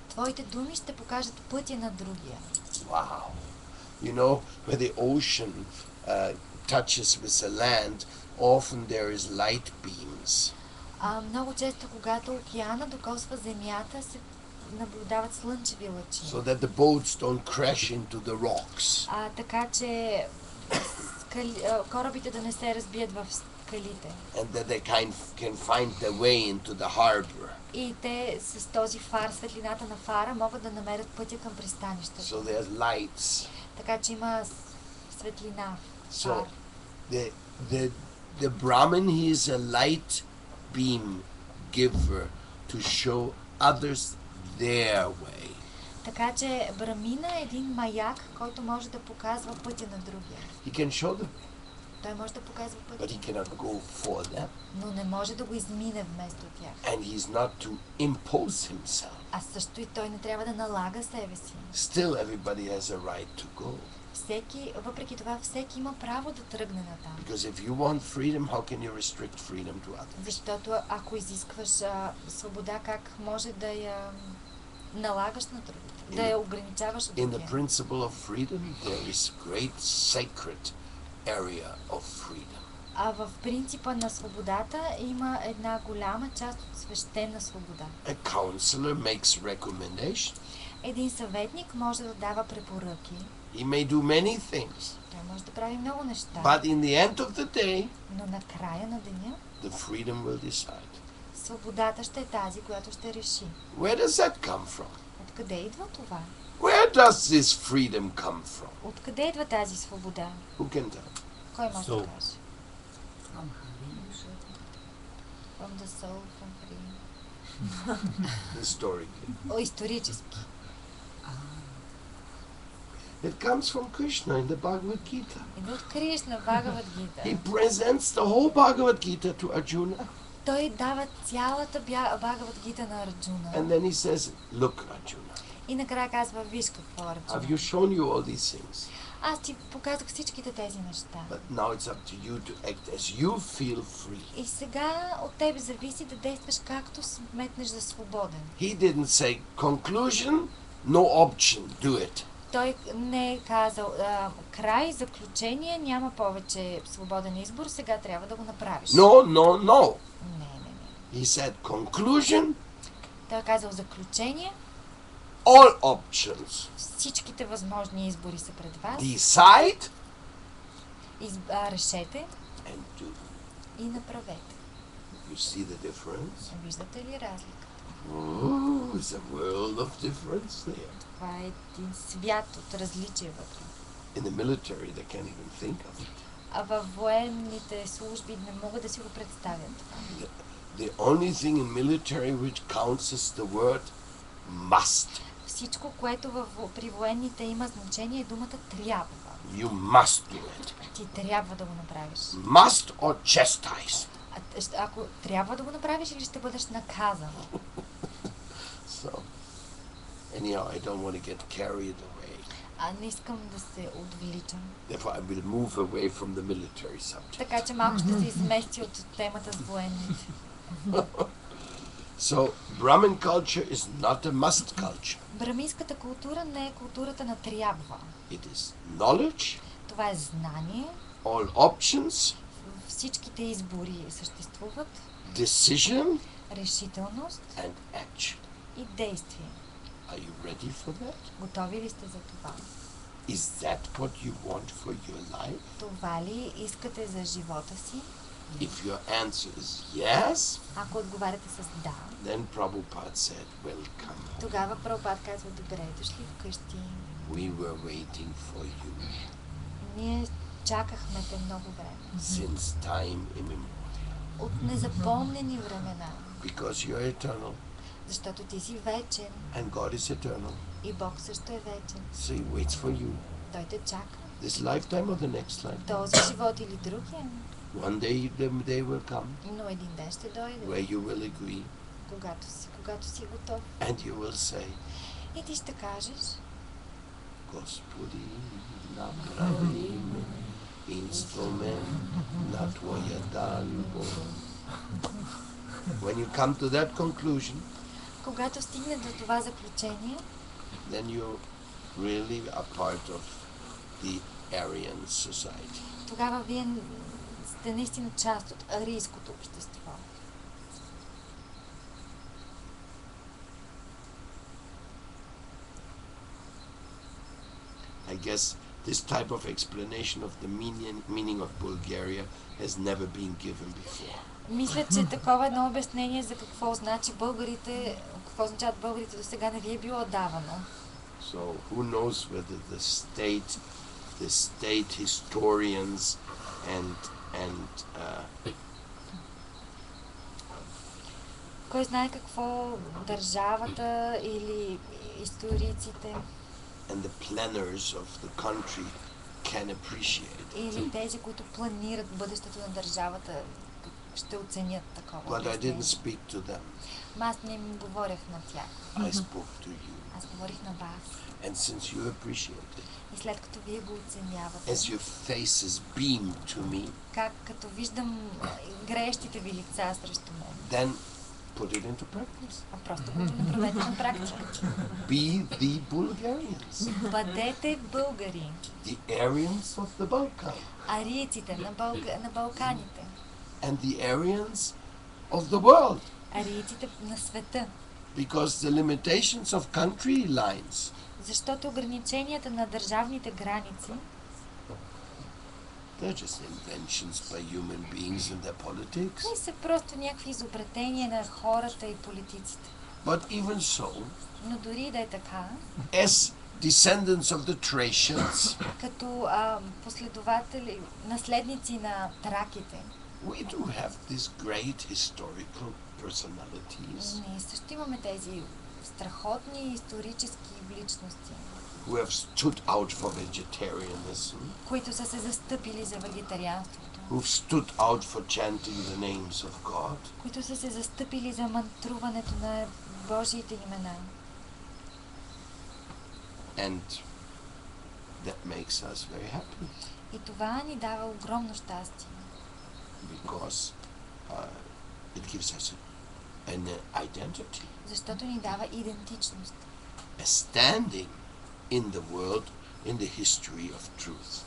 Твоите думи ще покажат пътя на другия. Wow. You know, where the ocean touches with the land, often there is light beams. Много често, когато океана докосва земята, се наблюдават слънчеви лъчи. So that the boats don't crash into the rocks. Така че корабите да не се разбият в скалите. And that they can find their way into the harbor. И те с този фар, светлината на фара, могат да намерят пътя към пристанището. So there's lights. Така че има светлина. So Фар. the Brahmin, he is a light beam giver to show others their way. Така че брамина е един маяк, който може да показва пътя на другия. He can show them, Той може да показва but пътя, he cannot go for them. но не може да го измине вместо тях. And he's not to impose himself. А също и той не трябва да налага себе си. Still, everybody has a right to go. Въпреки това, всеки има право да тръгне натам. Because if you want freedom, how can you restrict freedom to others? Защото ако изискваш свобода, как може да я налагаш на другите, да я ограничаваш от In the другия? principle of freedom, there is great sacred area of freedom. А в принципа на свободата има една голяма част от свещена свобода. A counselor makes recommendations. Един съветник може да дава препоръки. He may do many things. Той може да прави много неща. But in the end of the day, Но на края на деня, the freedom will decide. свободата ще е тази, която ще реши. Where does that come from? Откъде идва това? Where does this freedom come from? Откъде идва тази свобода? Who can tell? Кой може Soul. да каже? From the soul, from free. Historically. Исторически. It comes from Krishna in the Bhagavad Gita. Идва от Кришна, Бхагавад Гита. He presents the whole Bhagavad Gita to Arjuna, Той дава цялата Бхагавад Гита на Арджуна. and then he says, "Look, Arjuna, И накрая казва, виж какво, have Арджуна. you shown you all these things? Аз ти показах всичките тези неща. But now it's up to you to act as you feel free." И сега от теб зависи да действаш както сметнеш за свободен. He didn't say, "Conclusion, no option, do it." Той не е казал край, заключение, няма повече свободен избор, сега трябва да го направиш. No, no, no. Не. He said, "Conclusion, Той е казал заключение, all options. всичките възможни избори са пред вас. Decide Решете and do." и направете. You see the difference? Виждате ли разлика? Oh, it's a world of difference there. Това е един свят от различия вътре. In the military, they can't even think of it. А във военните служби не могат да си го представят. The only thing in military which counts is the word must. Всичко, което при военните има значение, е думата трябва. You must do it. Ти трябва да го направиш. Must or chastise. Ако трябва да го направиш, или ще бъдеш наказан. So, anyhow, I don't want to get carried away. Не искам да се отвличам. Therefore, I will move away from the military subject. Така че малко ще се измести от темата с военните. So, Brahmin culture is not a must culture. Браминската култура не е културата на трябва. It is knowledge, Това е знание. all options, Всичките избори съществуват. decision, Решителност and action. и действие. Are you ready for that? Готови ли сте за това? Is that what you want for your life? Това ли искате за живота си? If your answer is yes, Ако отговаряте с да, then Prabhupada said, "Welcome. тогава Прабхупад казва, добре дошли вкъщи. We were waiting for you Ние чакахме те много време. since time immemorial. От незапомнени времена. Because you're eternal Защото ти си вечен and God is eternal. и Бог също е вечен. So he waits for you. Той те чака. This lifetime or the next lifetime. Този живот или другия. One day the day will come Но един ден ще дойде, where you will agree когато си готов. and you will say, И ти ще кажеш, "Господи, направи ме инструмент на Твоя дарба." When you come to that conclusion, когато стигне до това заключение, then you really are part of the Aryan society. тогава вие сте наистина част от арийското общество. I guess this type of explanation of the meaning of Bulgaria has never been given before. Мисля, че такова едно обяснение за какво означават българите до сега не ви е било давано. So who knows whether the state historians and Кой знае какво държавата или историците and the planners of the country can appreciate. или тези, които планират бъдещето на държавата, ще оценят такова But I обяснение. didn't speak to them. Аз не им говорех на тях. I spoke to you. Аз говорих на вас. And since you appreciate it, И след като вие го оценявате, as your faces beam to me, като виждам греещите ви лица срещу мен, then put it into practice. просто го направете на практика. Be the Bulgarians, Бъдете българи, the Aryans of the Balkan, арийците на Балканите, and the Aryans of the world. арийците на света. Because the limitations of country lines Защото ограниченията на държавните граници they're just inventions by human beings and their politics. не са просто някакви изобретения на хората и политиците. But even so, Но дори да е така, as descendants of the Thracians, като последователи, наследници на траките, we do have these great historical personalities ние също имаме тези страхотни исторически личности. who have stood out for vegetarianism, които са се застъпили за вегетарианството, who've stood out for chanting the names of God, които са се застъпили за мантруването на Божиите имена. and that makes us very happy И това ни дава огромно щастие, because it gives us an identity, защото ни дава идентичност. a standing in the world, in the history of truth.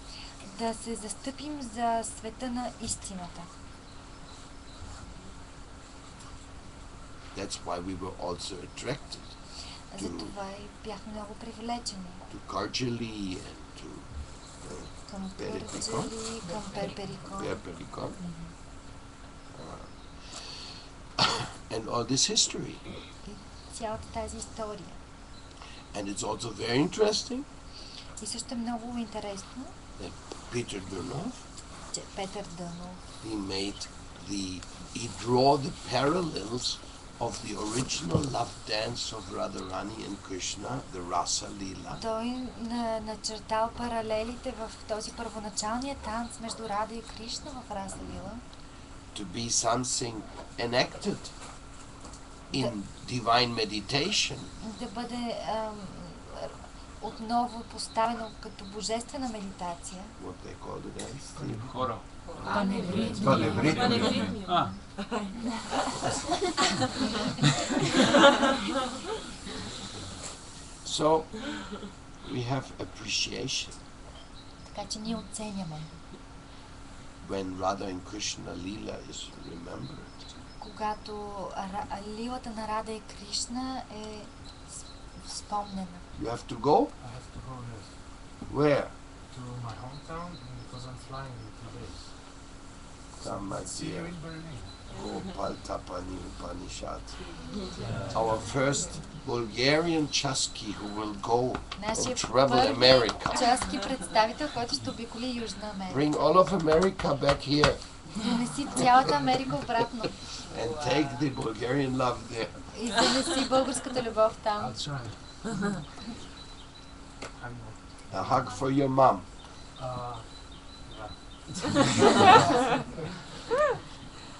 Да се застъпим за света на истината. That's why we were also attracted Затова и бяхме много привлечени to Karjali and to към Перперикон. Кърджали, към Перперикон. Perperikon. And all this history. И цялата тази история. And it's also very interesting И също е много интересно, that Peter Durnov, че Петър Дънов he draw the parallels of the original love dance of Radharani and Krishna, the Rasa Leela, той начертал паралелите в този първоначалния танц между Рада и Кришна в Раса Лила, to be something enacted in divine meditation, да бъде отново поставено като божествена медитация. what they call the dance. Хора. Panevritmi. А, So we have appreciation Така че ние оценяме, when Radha and Krishna Leela is remembered. когато лилата на Рада и Кришна е спомнена. You have to go? I have to go yes, Where? to my hometown because I'm flying in 2 days. Come, my See you dear. in Berlin. Gopal Tapani Upanishad. Our first Bulgarian Chasky who will go Нашия and travel първи America. частски представител, който ще обиколи Южна Америка. Bring all of America back here Донеси цялата Америка обратно and take the Bulgarian love there. и занеси българската любов там. I'll try. I'm A hug for your mom. yeah.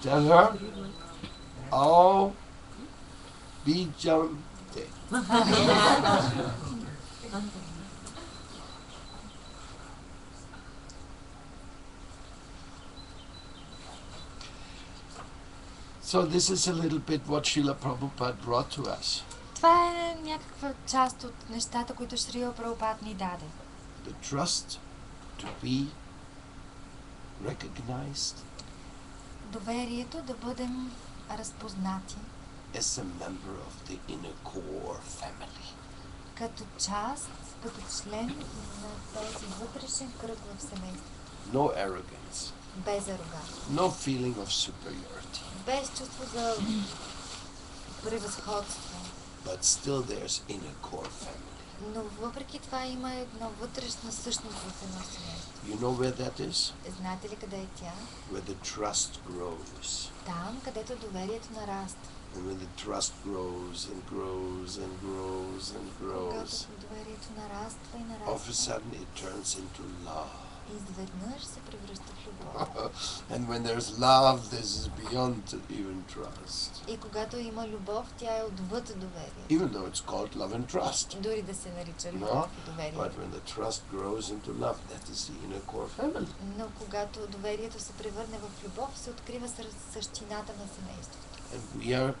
Tell her, oh, be jumped. So this is a little bit what Srila Prabhupada brought to us. Това е някаква част от нещата, които Шрила Прабхупад ни даде. The trust to be recognized Доверието да бъдем разпознати as a member of the inner core family. като част, като член на този вътрешен кръг в семейството. No arrogance, Без арогантност. no feeling of superiority, Без чувство за превъзходство. but still there's inner core family. Но въпреки това има една вътрешна същност в едно семейство. You know where that is? Знаете ли къде е тя? Where the trust grows. Там, където доверието нараства. And when the trust grows and grows and grows and grows, Когато доверието нараства и all of a нараства, sudden it turns into love. изведнъж се превръща в любов. And when there's love, this is beyond even trust. И когато има любов, тя е отвъд доверие. Even though it's called love and trust. Дори да се нарича No, любов и доверие. but when the trust grows into love, that is the inner core family. Но когато доверието се превърне в любов, се открива същината на семейството. And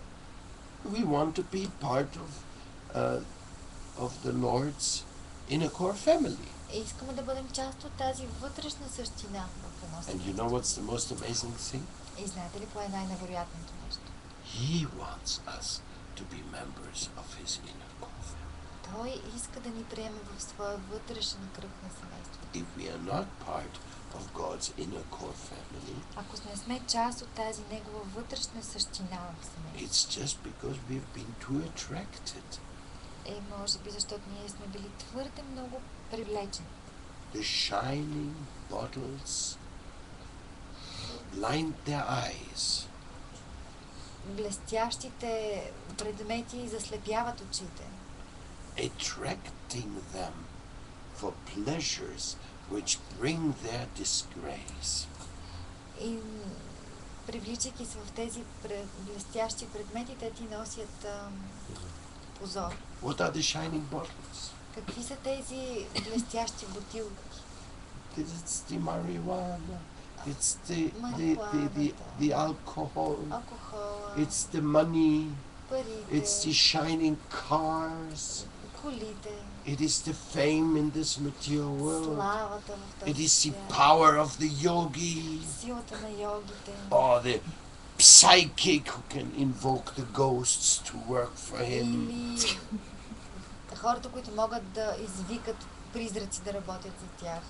we want to be part of the Lord's inner core family. И искаме да бъдем част от тази вътрешна същина в едно And you семейство. know what's the most amazing thing? И знаете ли кое е най-невероятното нещо? He wants us to be members of his inner core family. Той иска да ни приеме в своя вътрешен кръг на семейството. If we are not part of God's inner core family, Ако не сме част от тази негова вътрешна същина в семейството, it's just because we've been too attracted. може би защото ние сме били твърде много привлечени. The shining bottles blind their eyes. Блестящите предмети заслепяват очите, Attracting them for pleasures which bring their disgrace. И привличайки се в тези блестящи предмети, те ти носят позор. What are the shining bottles? Какви са тези блестящи бутилки? It's the marijuana. It's Marijuana. the alcohol. Алкохола, It's the money. парите, It's the shining cars. колите, It is the fame in this material world. славата в It този is the свят, power of the yogi. силата на йогите, Or the psychic who can invoke the ghosts to work for him. или хората, които могат да извикат призраци да работят за тях.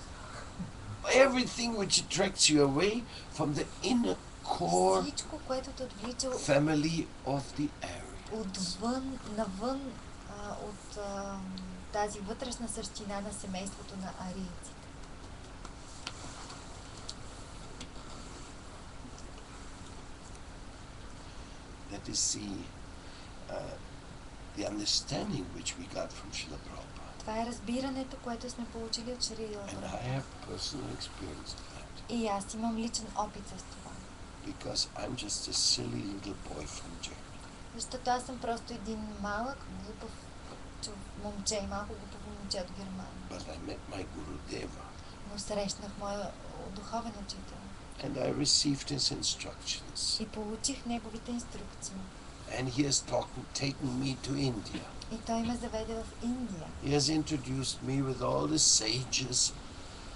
Everything which attracts you away from the inner core Всичко, което те отвлича family of the Aryans. отвън, навън от тази вътрешна същина на семейството на арийците. That is the understanding which we got from Srila Prabhupada. Това е разбирането, което сме получили от Шрила And I Прабхупада. have personal experience of that. И аз имам личен опит с това. Because I'm just a silly little boy from Germany. Защото аз съм просто един малък, глупав момче, малко глупав момче от Германия. But I met my Guru Deva Но срещнах моя духовен учител and I received his instructions. и получих неговите инструкции. And he has taken me to India. И той ме заведе в Индия. He has introduced me with all the sages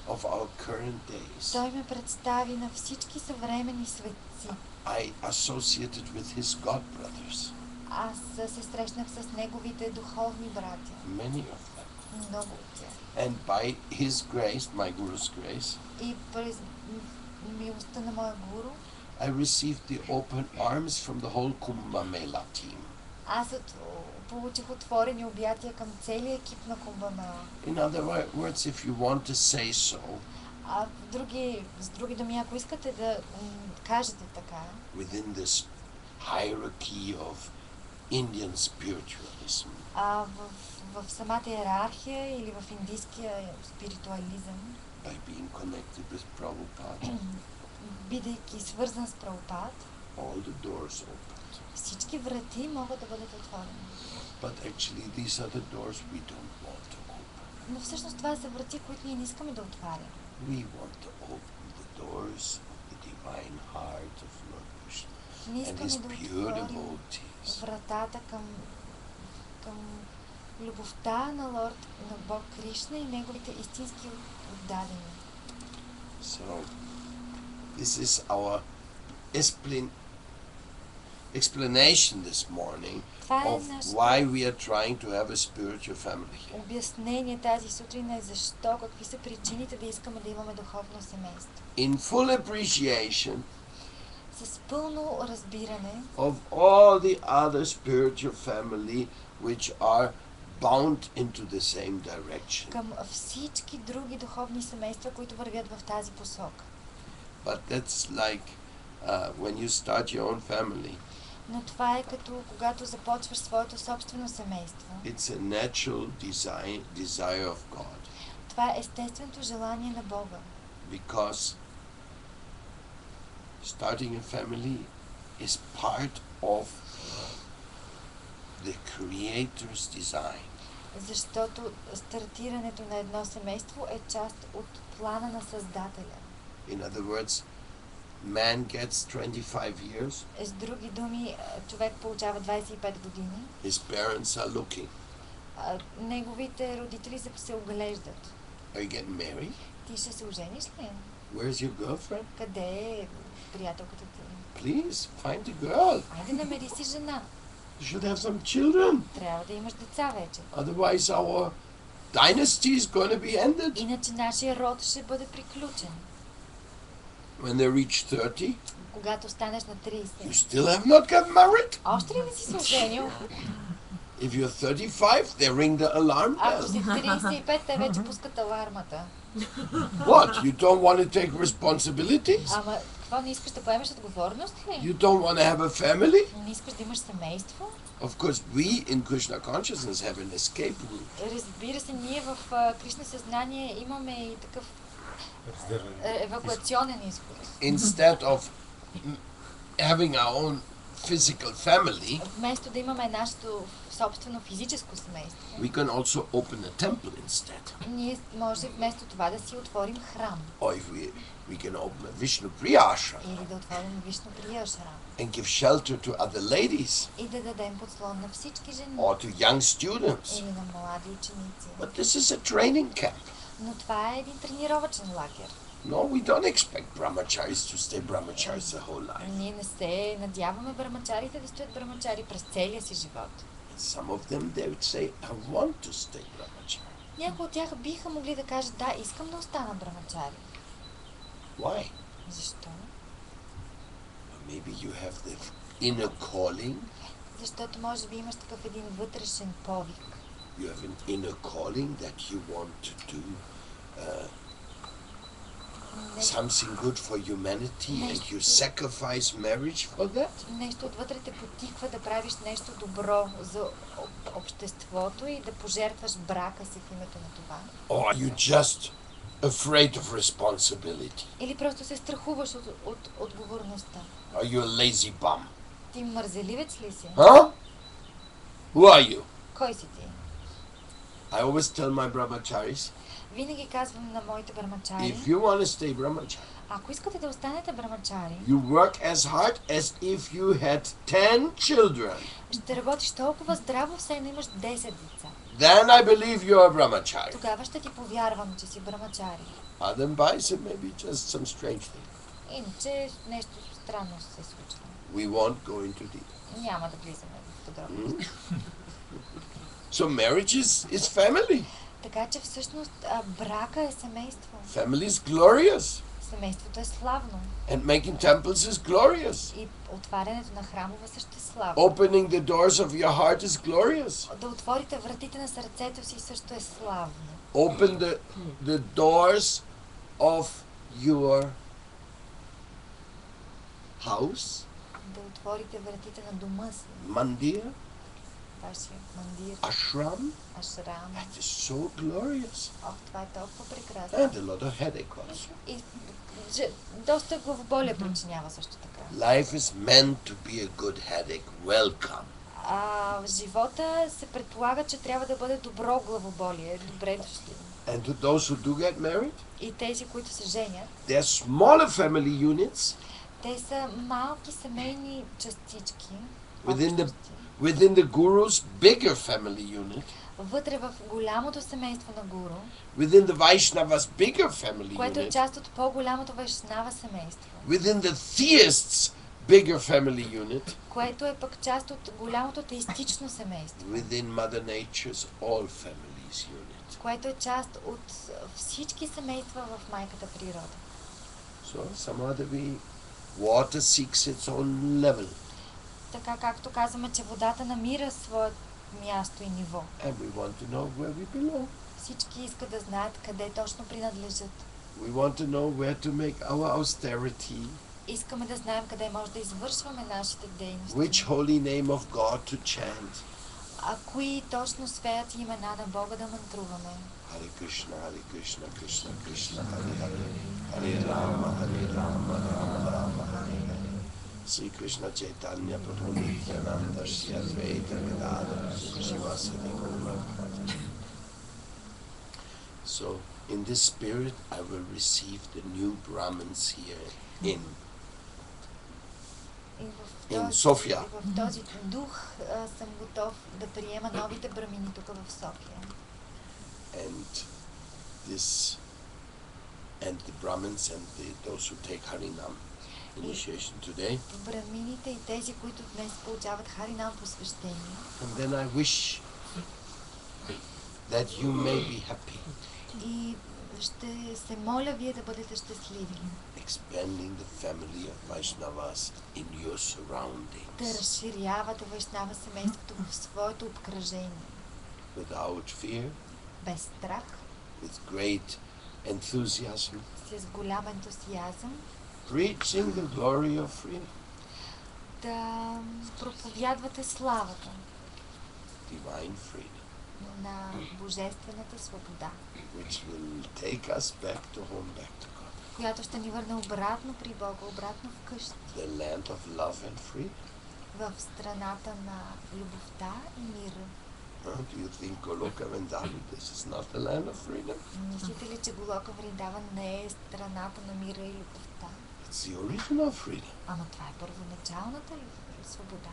of our current days. Той ме представи на всички съвременни светци. I associated with his god brothers, Аз се срещнах с неговите духовни братя. many of them. Много от тях. And by his grace, my Guru's grace, И през милостта на моя гуру, I received the open arms from the whole Kumbh Mela team. аз получих отворени обятия към целия екип на Кумбамела. In other words, if you want to say so, А с други думи, ако искате да кажете така, within this hierarchy of Indian spiritualism, в самата иерархия или в индийския спиритуализъм, by being connected with Prabhupada, бидейки свързан с Прабхупад, all the doors opened. всички врати могат да бъдат отворени. But actually, these are the doors we don't want to open. Но всъщност това са врати, които ние не искаме да отваряме. We want to open the doors of the divine heart of Lord Krishna Ние and искаме his да pure отворим devotees. вратата към любовта на Лорд, на Бог Кришна и неговите истински отдадени. So, this is our explanation this morning Това е of why we are trying to have a spiritual family here. обяснение тази сутрин е защо, какви са причините да искаме да имаме духовно семейство. In full appreciation С пълно разбиране of all the other spiritual family which are bound into the same direction. към всички други духовни семейства, които вървят в тази посока. But that's like when you start your own family. Но това е като когато започваш своето собствено семейство. It's a natural desire of God. Това е естественото желание на Бога. Because starting a family is part of the Creator's design. Защото стартирането на едно семейство е част от плана на Създателя. In other words, man gets 25 years, С други думи, човек получава 25 години, his parents are looking. неговите родители се оглеждат. Are you getting married? Ти ще се ожениш ли? Where's your girlfriend? Къде е приятелката ти? Please, find a girl. Айде, намери си жена. You should have some children. Трябва да имаш деца вече. Otherwise our dynasty is going to be ended. Иначе нашия род ще бъде приключен. When they reach 30, Когато станеш на 30. you still have not got married. Още ли не си се оженил? If you're 35, they ring the alarm Ако bell. си 35, те вече пускат алармата. What? You don't want to take responsibilities? Ама, какво не искаш да поемеш отговорност ли? You don't want to have a family? Не искаш да имаш семейство? Of course, we in Krishna consciousness have an escape route. Разбира се, ние в Кришна съзнание имаме и такъв евакуационен изход. Instead of having our own physical family, Вместо да имаме нашето собствено физическо семейство, we can also open a temple instead. ние може вместо това да си отворим храм. Or if we can open a Vishnu Priya ashram Или да отворим Вишну Прия ашрам. and give shelter to other ladies И да дадем подслон на всички жени. or to young students. Или на млади ученици. But this is a training camp. Но това е един тренировъчен лагер. No, we don't expect brahmacharis to stay brahmacharis the whole life. Ние не се надяваме брамачарите да стоят брамачари през целия си живот. Some of them, they would say, I want to stay brahmachari. Някои от тях биха могли да кажат, да, искам да остана брамачари. Why? Защо? Well, maybe you have the inner calling. Защото може би имаш такъв един вътрешен повик. You have an inner calling that you want to do something good for humanity and you sacrifice marriage for that? Нещо отвътре те потиква да правиш нещо добро за обществото и да пожертваш брака си в името на това. Or are you just afraid of responsibility? Или просто се страхуваш от отговорността. Are you a lazy bum? Ти мързеливец ли си? Huh? Who are you? Кой си ти? I always tell my brahmacharis, Винаги казвам на моите брамачари, if you want to stay brahmachari, ако искате да останете брамачари, you work as hard as if you had 10 children. ще работиш толкова здраво, все едно имаш 10 деца. Then I believe you're a brahmachari. Тогава ще ти повярвам, че си брамачари. Otherwise, it may be just some strange thing. Иначе нещо странно се случва. We won't go into detail. Няма да влизаме в подробности. So marriage is family. Така че всъщност брака е семейство. Family is glorious. Семейството е славно. And making temples is glorious. И отварянето на храмове също е славно. Opening the doors of your heart is glorious. Да отворите вратите на сърцето си също е славно. Open the doors of your house, Да отворите вратите на дома си, mandir, вашия мандир, ashram. ашрам. That is so glorious. Ох, това е толкова прекрасно. And a lot of headache also. И доста главоболие причинява също така. Life is meant to be a good headache. Welcome. В живота се предполага, че трябва да бъде добро главоболие. Добре дошли. And to those who do get married, И тези, които се женят, there are smaller family units те са малки семейни частички. within the guru's bigger family unit, Вътре в голямото семейство на гуру, within the Vaishnava's bigger family което е unit, част от по-голямото вайшнава семейство, within the theist's bigger family unit, което е пък част от голямото теистично семейство, within Mother Nature's all families unit. което е част от всички семейства в майката природа. So, Samadhi, water seeks its own level, Така както казваме, че водата намира своето място и ниво. and we want to know where we belong. Всички искат да знаят къде точно принадлежат. We want to know where to make our austerity, Искаме да знаем къде може да извършваме нашите дейности. which holy name of God to chant. А кои точно свети имена на Бога да мантруваме. Hare Krishna, Krishna Krishna, Hare Hare, Hare Rama, Rama Rama, Hare Hare. Sri Krishna Chaitanya Prabhu Nityananda Shri Advaita Gadadhara Shivasati Gaura Bhakti. So, in this spirit, I will receive the new Brahmins here in И София. в този дух съм готов да приема новите брамини тук в София. And the Brahmins and those who take Harinam initiation today. Брамините и тези, които днес получават Харинам посвещение. And then I wish that you may be happy. И ще се моля вие да бъдете щастливи. Expanding the family of Vaishnavas in your surroundings. Да разширявате Вайшнава семейството в своето обкръжение. Without fear. Без страх. With great enthusiasm. С голям ентусиазъм. Preaching the glory of freedom. да проповядвате славата divine freedom, на божествената свобода, which will take us back to home, back to God. която ще ни върне обратно при Бога, обратно вкъщи, The land of love and freedom. в страната на любовта и мира. Do you think Goloka Vrindavan, this is not the land of freedom? Мислите ли, че Голока Вриндаван не е страната на мира и любовта? It's the original freedom. Ама това е първоначалната свобода.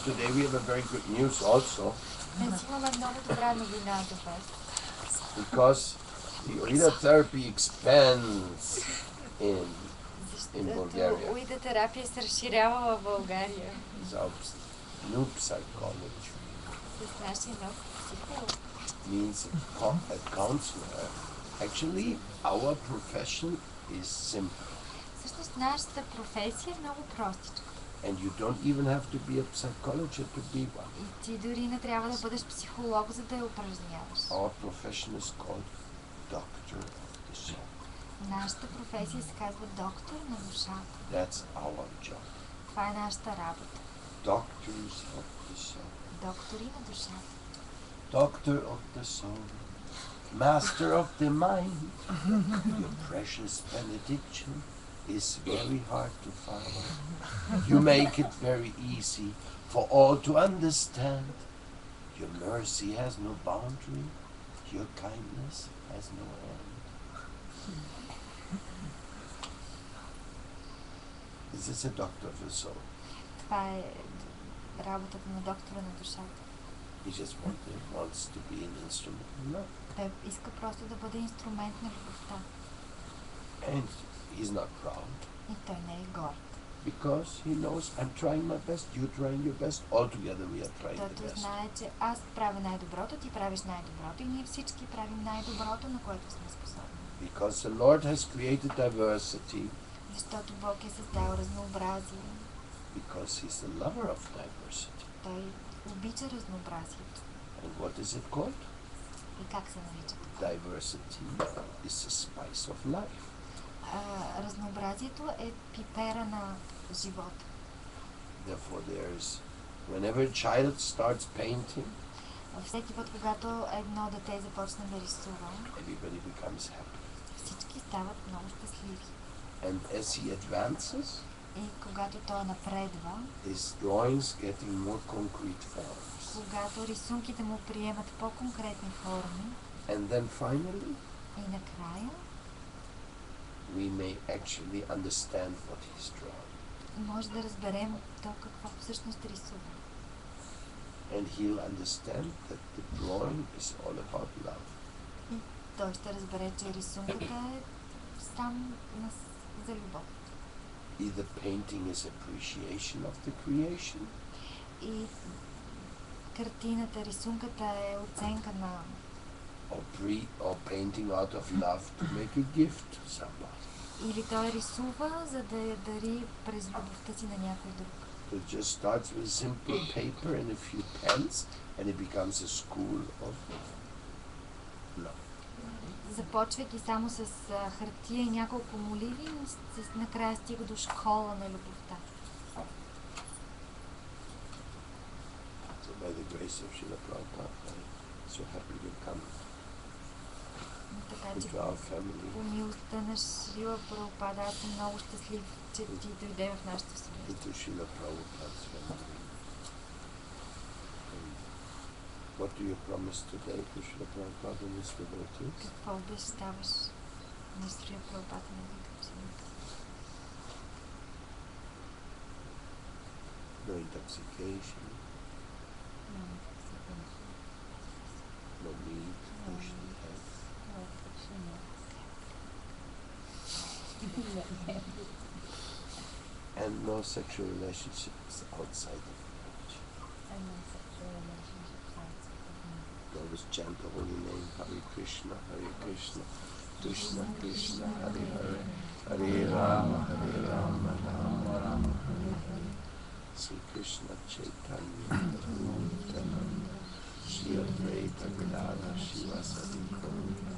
Today we have a very good news also, Днес имаме много добра новина за вас, because the Oida therapy expands in защото Bulgaria. уида терапия се разширява в България It's our new psychology. с нашия нов психолог. Means a counselor. Actually, our profession is simple, Всъщност нашата професия е много простичка. and you don't even have to be a psychologist to be one. И ти дори не трябва да бъдеш психолог, за да я упражняваш. Our profession is called doctor of the soul. Нашата професия се казва доктор на душата. That's our job. Това е нашата работа. Doctors of the soul. Доктори на душата. Doctor of the soul. Master of the mind. Your precious benediction is very hard to follow. You make it very easy for all to understand. Your mercy has no boundary. Your kindness has no end. This is a doctor of the soul. Това е работата на доктора на душата. He just wants to be an instrument of love. Той иска просто да бъде инструмент на любовта. And he's not proud, И той не е горд. because he knows I'm trying my best, you're trying your best, all together we are trying the Тото best. знае, че аз правя най-доброто, ти правиш най-доброто и ние всички правим най-доброто, на което сме способни. Because the Lord has created diversity, Защото Бог е създал разнообразие. because he's the lover of diversity. Той обича разнообразието. And what is it called? И как се нарича? Diversity is the spice of life. Разнообразието е пипера на живота. Therefore whenever a child starts painting, Всеки път, когато едно дете започне да рисува, everybody becomes happy. всички стават много щастливи. And as he advances, И когато той напредва, his drawings getting more concrete forms. когато рисунките му приемат по-конкретни форми, And then finally, и накрая we may actually understand what he's drawing. може да разберем то какво всъщност рисува. And he'll understand that the drawing is all about love. И той ще разбере, че рисунката е сам за любов. Either painting is appreciation of the creation, И картината, рисунката е оценка на or painting out of love to make a gift to somebody. или той рисува, за да я дари през любовта си на някой друг. It just starts with simple paper and a few pens, and it becomes a school of love. Започвайки само с хартия и няколко моливи, накрая стига до школа на любовта. So by the grace of Srila Prabhupada, I'm so happy to come Така че into our family, по милостта на Шрила Прабхупада, аз съм много щастлив, че ти дойде в нашето семейство. into Srila Prabhupada's family. And what do you promise today to Srila Prabhupada and his devotees? Какво обещаваш на Шрила Прабхупада на ученици? No intoxication, no meat, fish, and eggs. And no sexual relationships outside of marriage. Always chant the holy name, Hare Krishna, Hare Krishna, Krishna Krishna Hare Hare, Hare Rama Rama Rama Hare Hare. Sri Krishna Chaitanya Prabhu Nityananda, Shri Advaita Gadadhar Shivasadi Gaura,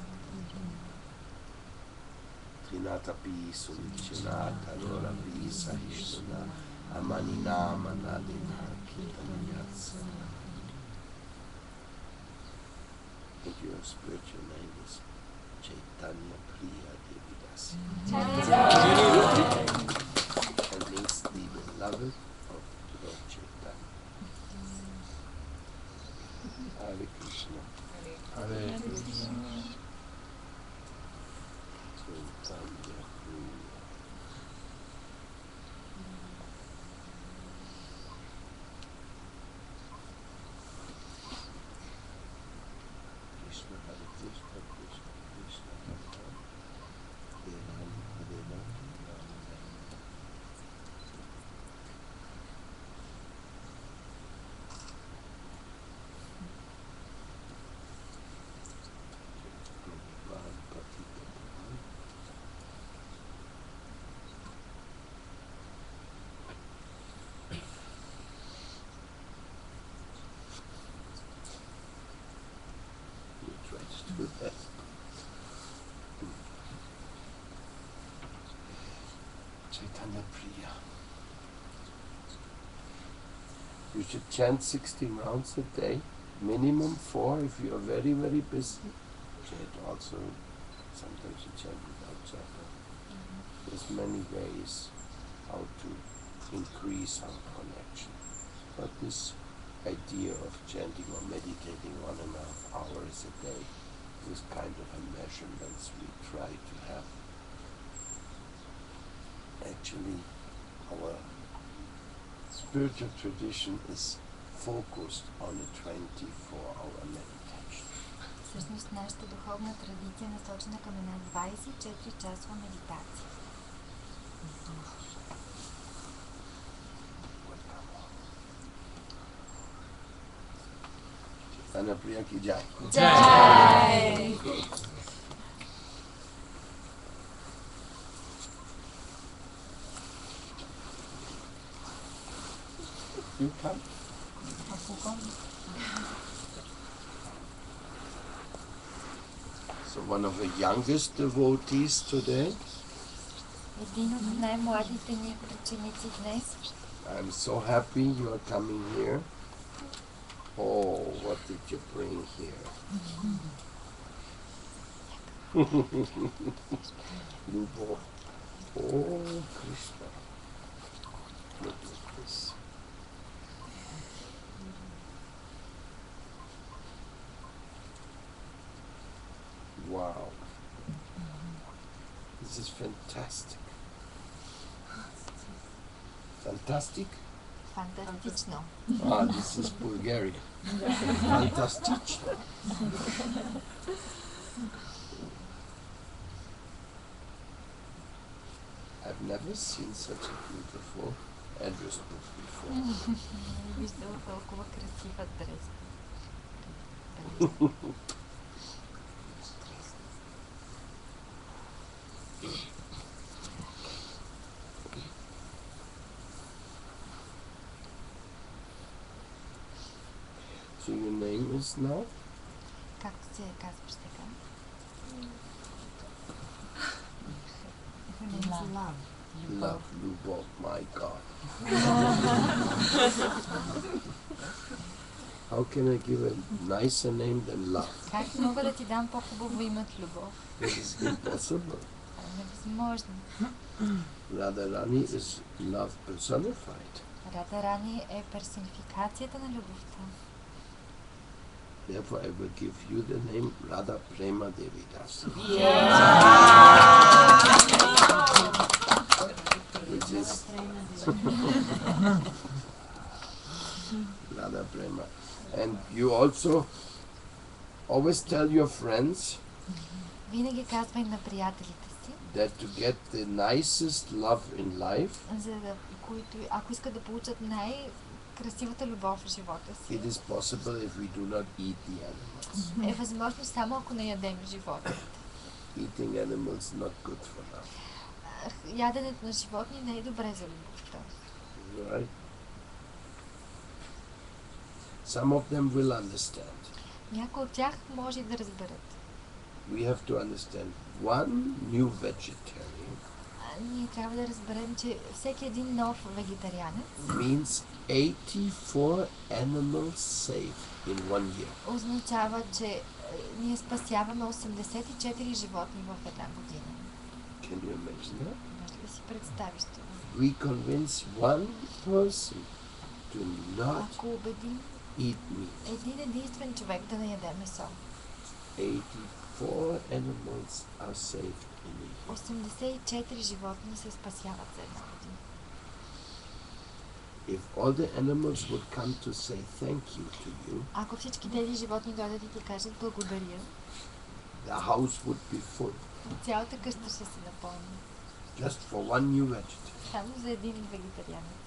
Trinata Pi Sunichinata Lora Pi Sahishnuna, Amanina Manadina Kitanyatsa. And your spiritual name is Chaitanya Priya Devidasi. And means the beloved of Lord Chaitanya. Hare Krishna. Hare Krishna. Chaitanya Priya. Krishna Hare Krishna, Krishna Krishna Hare Hare, Hare Rama, Hare Rama, Rama Rama. Prabhupada Patita Pavan. You try to do that. Chaitanya Priya. You should chant 16 rounds a day, minimum 4 if you are very, very busy. Chant also, sometimes you chant without japa. There's many ways how to increase our connection. But this idea of chanting or meditating 1.5 hours a day is kind of a measurements we try to have. Actually, our spiritual tradition is focused on a 24-hour meditation. Всъщност нашата духовна традиция е насочена към една 24-часова медитация. Chaitanya Priya ki jai. Jai! You come. So one of the youngest devotees today. Един от най-младите ни ученици днес. I'm so happy you are coming here. Oh, what did you bring here? Lubo. Oh, Krishna. Look at this. Wow. This is fantastic. Fantastic? Фантастично. Ah, this is Bulgarian. Fantastično. I've never seen such a beautiful address book before. Не виждала толкова красив адрес. So your name is now? Както се казваш така? Love, Lubov, my God. How can I give a nicer name than love? Как мога да ти дам по-хубаво име от любов? It is impossible. Това е невъзможно. Radharani is love personified. Рада Рани е персонификацията на любовта. Therefore, I will give you the name Radha Prema Devidasi. Which is Radha Prema. And you also always tell your friends Винаги казвай на приятелите си, that to get the nicest love in life, за да, ако искат да получат най-красивата любов в живота си, it is possible if we do not eat the animals. е възможно само ако не ядем животните. eating animals not good for love. Яденето на животни не е добре за любовта. Right? Some of them will understand. Някои от тях може да разберат. We have to understand one new vegetarian Ние трябва да разберем, че всеки един нов вегетарианец means 84 animals saved in 1 year. означава, че ние спасяваме 84 животни в една година. Can you imagine that? Може ли да си представиш това? We convince one person to not Ако убедим eat meat. един единствен човек да не яде месо, 84 animals are saved in a year. 84 животни се спасяват за една година. If all the animals would come to say thank you to you, Ако всички тези животни дойдат и ти кажат благодаря, the house would be full. цялата къща ще се напълни. Just for one new vegetarian. Само за един вегетарианец.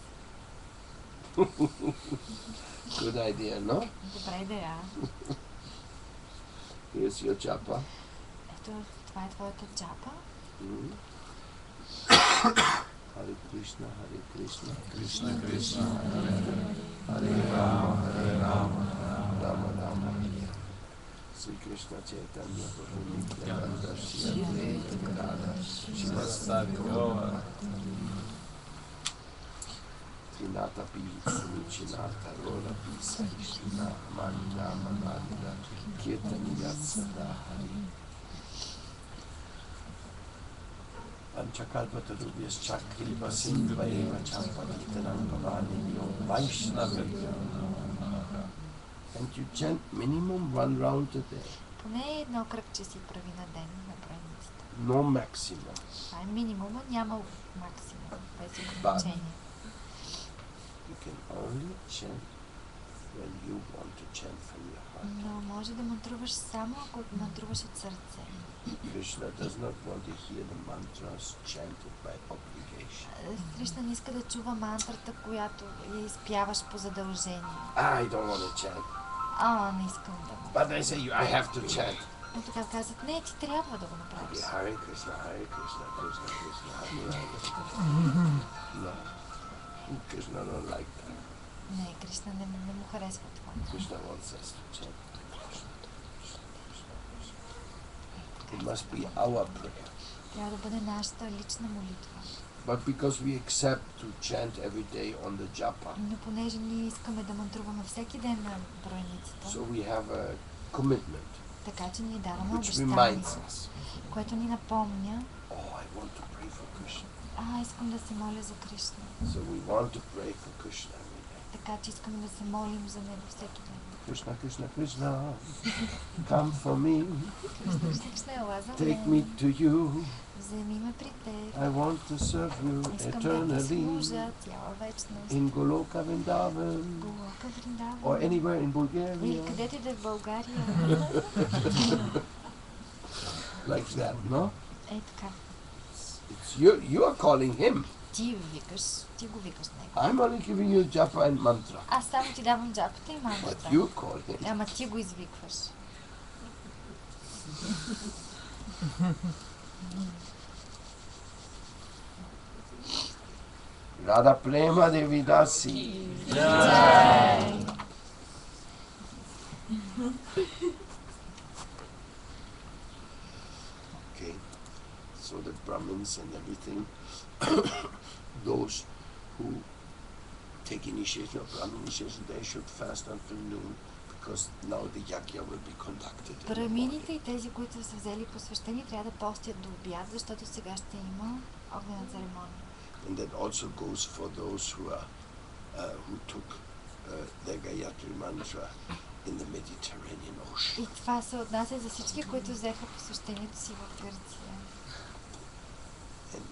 Good idea, no? Добра идея. Here's your japa. Ето, това е твоята джапа. Mm. Hare Krishna, Hare Krishna, Krishna Krishna Krishna, Krishna, Hare Hare Rama, Rama Rama, Hare. Sri Krishna Chaitanya Prabhu Nityananda Shri Advaita Gadadhar Shivasadi Gaura Trinata Pi Sumichinata Rola Pi Saishina Manina Manalila Kirtaniyat Sada Hari Panchakalpatarubhyas Chakriva Sindhvaeva Champatitanam Bhavani Yom Vaishnavya. And you chant minimum 1 round a day. Поне едно кръгче си прави на ден на броеницата. No maximum. Това е минимума, няма максимум, без ограничение. You can only chant when you want to chant from your heart. Но може да мантруваш само ако мантруваш от сърце. Krishna does not want to hear the mantras chanted by obligation. Кришна не иска да чува мантрата, която я изпяваш по задължение. I don't want to chant. Не искам да го. But they say I have to chant. Но тогава казват, не, ти трябва да го направиш. Hare Krishna, Hare Krishna, Krishna Krishna, Hare Hare. No. Krishna don't like that. Не, Кришна не му харесва това. Krishna wants us to chant. It must be our prayer. Трябва да бъде нашата лична молитва. But because we accept to chant every day on the japa, Но понеже ние искаме да мантруваме всеки ден на броеницата, so we have a commitment така че ние даваме which обещание, reminds us, което ни напомня, oh, I want to pray for Krishna. искам да се моля за Кришна. So we want to pray for Krishna every day. Така че искаме да се молим за него всеки ден. Krishna, Krishna, Krishna, come for me, Кришна, ела за take me мен, to you. вземи ме при теб. I want to serve you Искам да ти eternally служа цяла вечност. in Goloka Vrindavan Голока Вриндаван. or anywhere in Или Bulgaria, където и да е в България. like that, no? Така. It's you are calling him. Ти го викаш него. I'm only giving you japa and mantra, Аз само ти давам джапата и but мантрата. you call him. Ама ти го извикваш. Radha Prema Devi Dasi. Jai. Okay, so the Brahmins and everything, those who take initiation of Brahmin initiation, they should fast until noon, because now the yajna will be conducted. in the Брамините и morning. тези, които са взели посвещение, трябва да постят до обяд, защото сега ще има огнена церемония. And that also goes for those who took the Gayatri Mantra in the Mediterranean Ocean. И това се отнася за всички, които взеха посвещението си в Гърция. And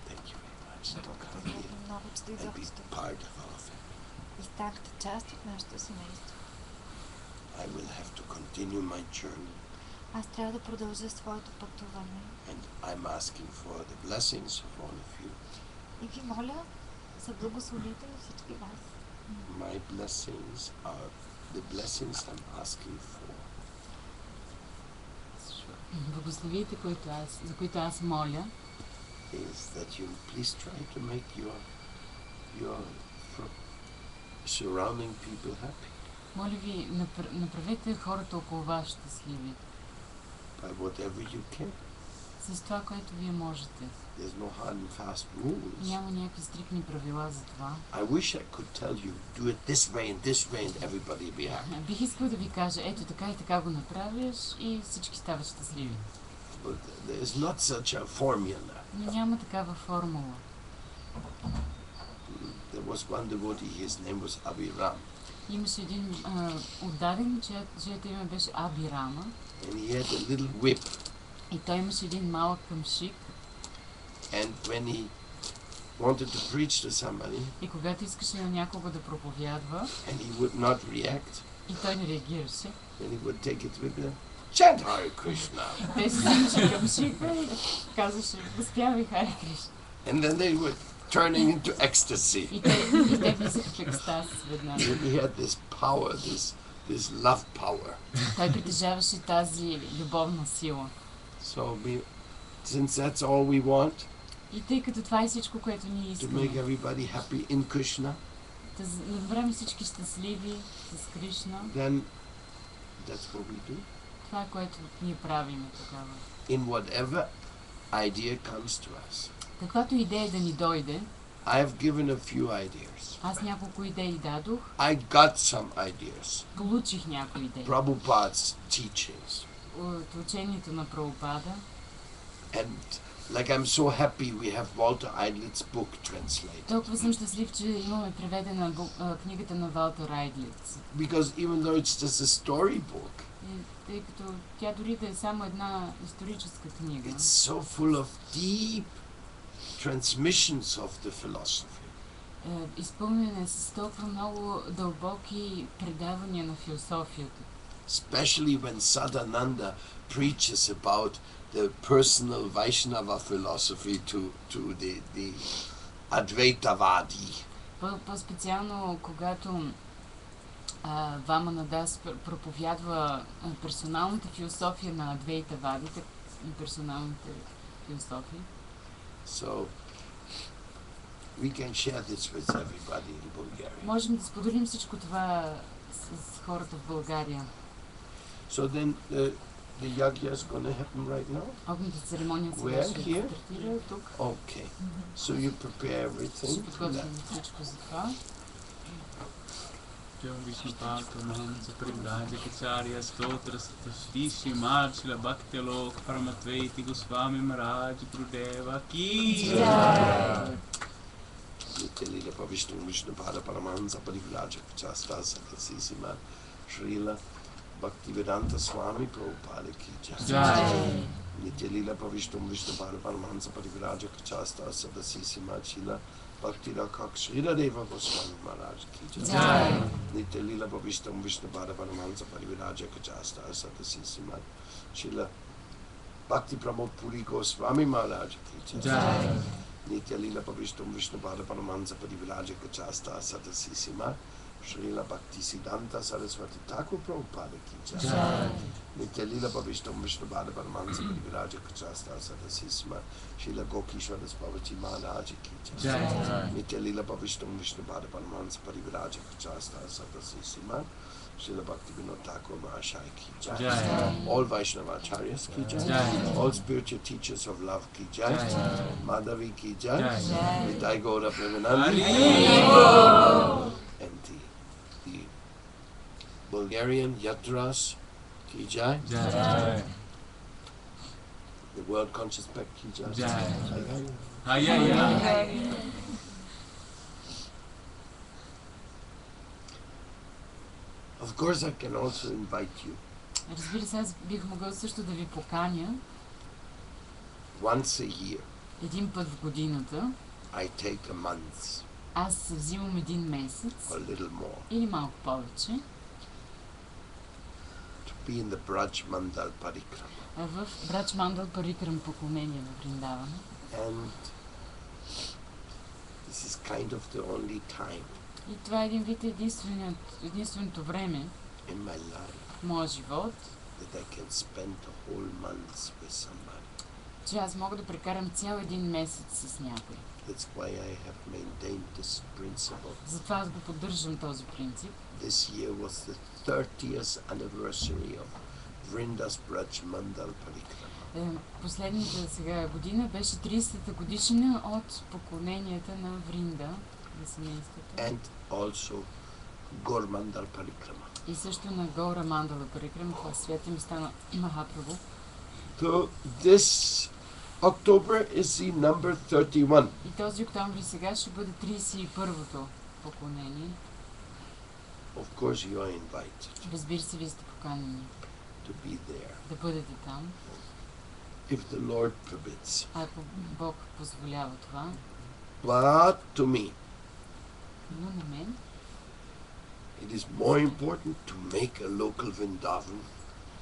thank you very much for coming Благодаря here много, че and дойдохте be тук. part of our family. И станахте част от нашето семейство. I will have to continue my journey, Аз трябва да продължа своето пътуване. and I'm asking for the blessings of all of you. И ви моля за благословите на всички вас. My blessings are the blessings I'm asking for Благословите, за които аз моля, is that you please try to make your surrounding people happy моля ви, направете хората около вас щастливи. by whatever you can. С това, което вие можете. There's no hard and fast rules. Няма някакви стриктни правила за това. I wish I could tell you, do it this way and everybody will be happy. Бих искал да ви кажа, ето така и така го направиш и всички стават щастливи. But there's not such a formula. Но няма такава формула. There was one devotee, his name was Abhiram. Имаше един отдаден, чието име беше Абирама. And he had a little whip. И той имаше един малък къмшик. And when he wanted to preach to somebody, и когато искаше на някого да проповядва, and he would not react, и той не реагираше, then he would take it with him, chant Hare Krishna. Той се взимаше къмшика и казваше, възпявай Харе Кришна. And then they would turning into ecstasy. И те влизаха в екстаз веднага. He had this power, this love power. Той притежаваше тази любовна сила. So since that's all we want, И тъй като това е всичко, което ние to искаме, make everybody happy in Krishna, да направим всички щастливи с Кришна, then that's what we do. това е което ние правим тогава. In whatever idea comes to us. Каквато идея да ни дойде, I have given a few ideas. аз няколко идеи дадох, I got some ideas. получих някои идеи Prabhupada's teachings. от учението на Прабхупада. And like I'm so happy we have Walter Eidlitz's book translated. Толкова съм щастлив, че имаме преведена книгата на Валтер Айдлиц. Because even though it's just a storybook, Тъй като тя дори да е само една историческа книга, it's so full of deep transmissions of the philosophy. изпълнена е с толкова много дълбоки предавания на философията. Especially when Sadananda preaches about the personal Vaishnava philosophy to the Advaitavadi. По-специално, когато Вамана Дас проповядва персоналната философия на Адвейтавадите и персоналните философии. So we can share this with everybody in Bulgaria. Можем да споделим всичко това с хората в България. So then the yagya is going to happen right now? Огнята церемония сега Where? ще Here? стартира тук. Okay. So you prepare everything Ще for подготвим that. всичко за това. Jai Vishnu Patamam Sapridhaja Kacharya Stotra Satashri Srimad Srila Bhakti Alok Paramatvaiti Goswami Maharaj Gurudeva Ki Jai. Nityalila Vishnu Vishnu Pada Paramahansa Parivraja Kachasta Sadasisima Srila Bhaktivedanta Swami Prabhupada Ki Jai. Nityalila Vishnu Vishnu Pada Paramahansa Parivraja Kachasta Sadasisima Srila Bhakti Rakak Srila Deva Goswami Maharaj Ki Jai. Nityalila Vishnu Vishnu Pada Paramahansa Parivraja Kachasta Sadasisima Srila Bhakti Pramod Puri Goswami Maharaj Ki Jai. Nityalila Vishnu Vishnu Pada Paramahansa Parivraja Kachasta Sadasisima Srila Bhakti Siddhanta Saraswati Thakur Prabhupada Ki Jai. Nityalila Vishnu Vishnu Pada Paramahansa Parivraja Kachasta Sadasisima Srila Gokishwaras Bhavaji Maharaj Ki Jai. Nityalila Vishnu Vishnu Pada Paramahansa Parivraja Kachasta Sadasisima Srila Bhakti Vinod Thakur Mahashaya Ki Jai. All Vaishnava Acharyas Ki Jai. All spiritual teachers of love Ki Jai. Madhavi Ki Jai. Nitai Gaura Premanandi. And the Bulgarian Yatras Ki Jai. The World Conscious Pact Ki Jai. Of course I can also invite you. Разбира се, аз бих могъл също да ви поканя Once a year един път в годината. I take a month Аз взимам един месец or a little more или малко повече to be in the Braj Mandal Parikrama. в Брач Мандал Парикрам поклонение в Вриндавана. And this is kind of the only time И това е един вид единственото време in my life в моя живот, that I can spend the whole month with somebody. Че аз мога да прекарам цял един месец с някой. That's why I have maintained this principle. Затова аз го поддържам този принцип. This year was the 30th anniversary of Vrinda's Braj Mandal Parikrama. Последната сега година беше 30-та годишнина от поклоненията на Вринда, на семейството. And also Gaur Mandal Parikrama. И също на Гора Мандала Парикрама, това святи места на Махапрабху. So this October is the number 31. И този октомври сега ще бъде 31-то поклонение. Of course you are invited Разбира се, вие сте поканени to be there, да бъдете там, if the Lord permits. ако Бог позволява това. But to me, Но на мен it is more important to make a local Vrindavan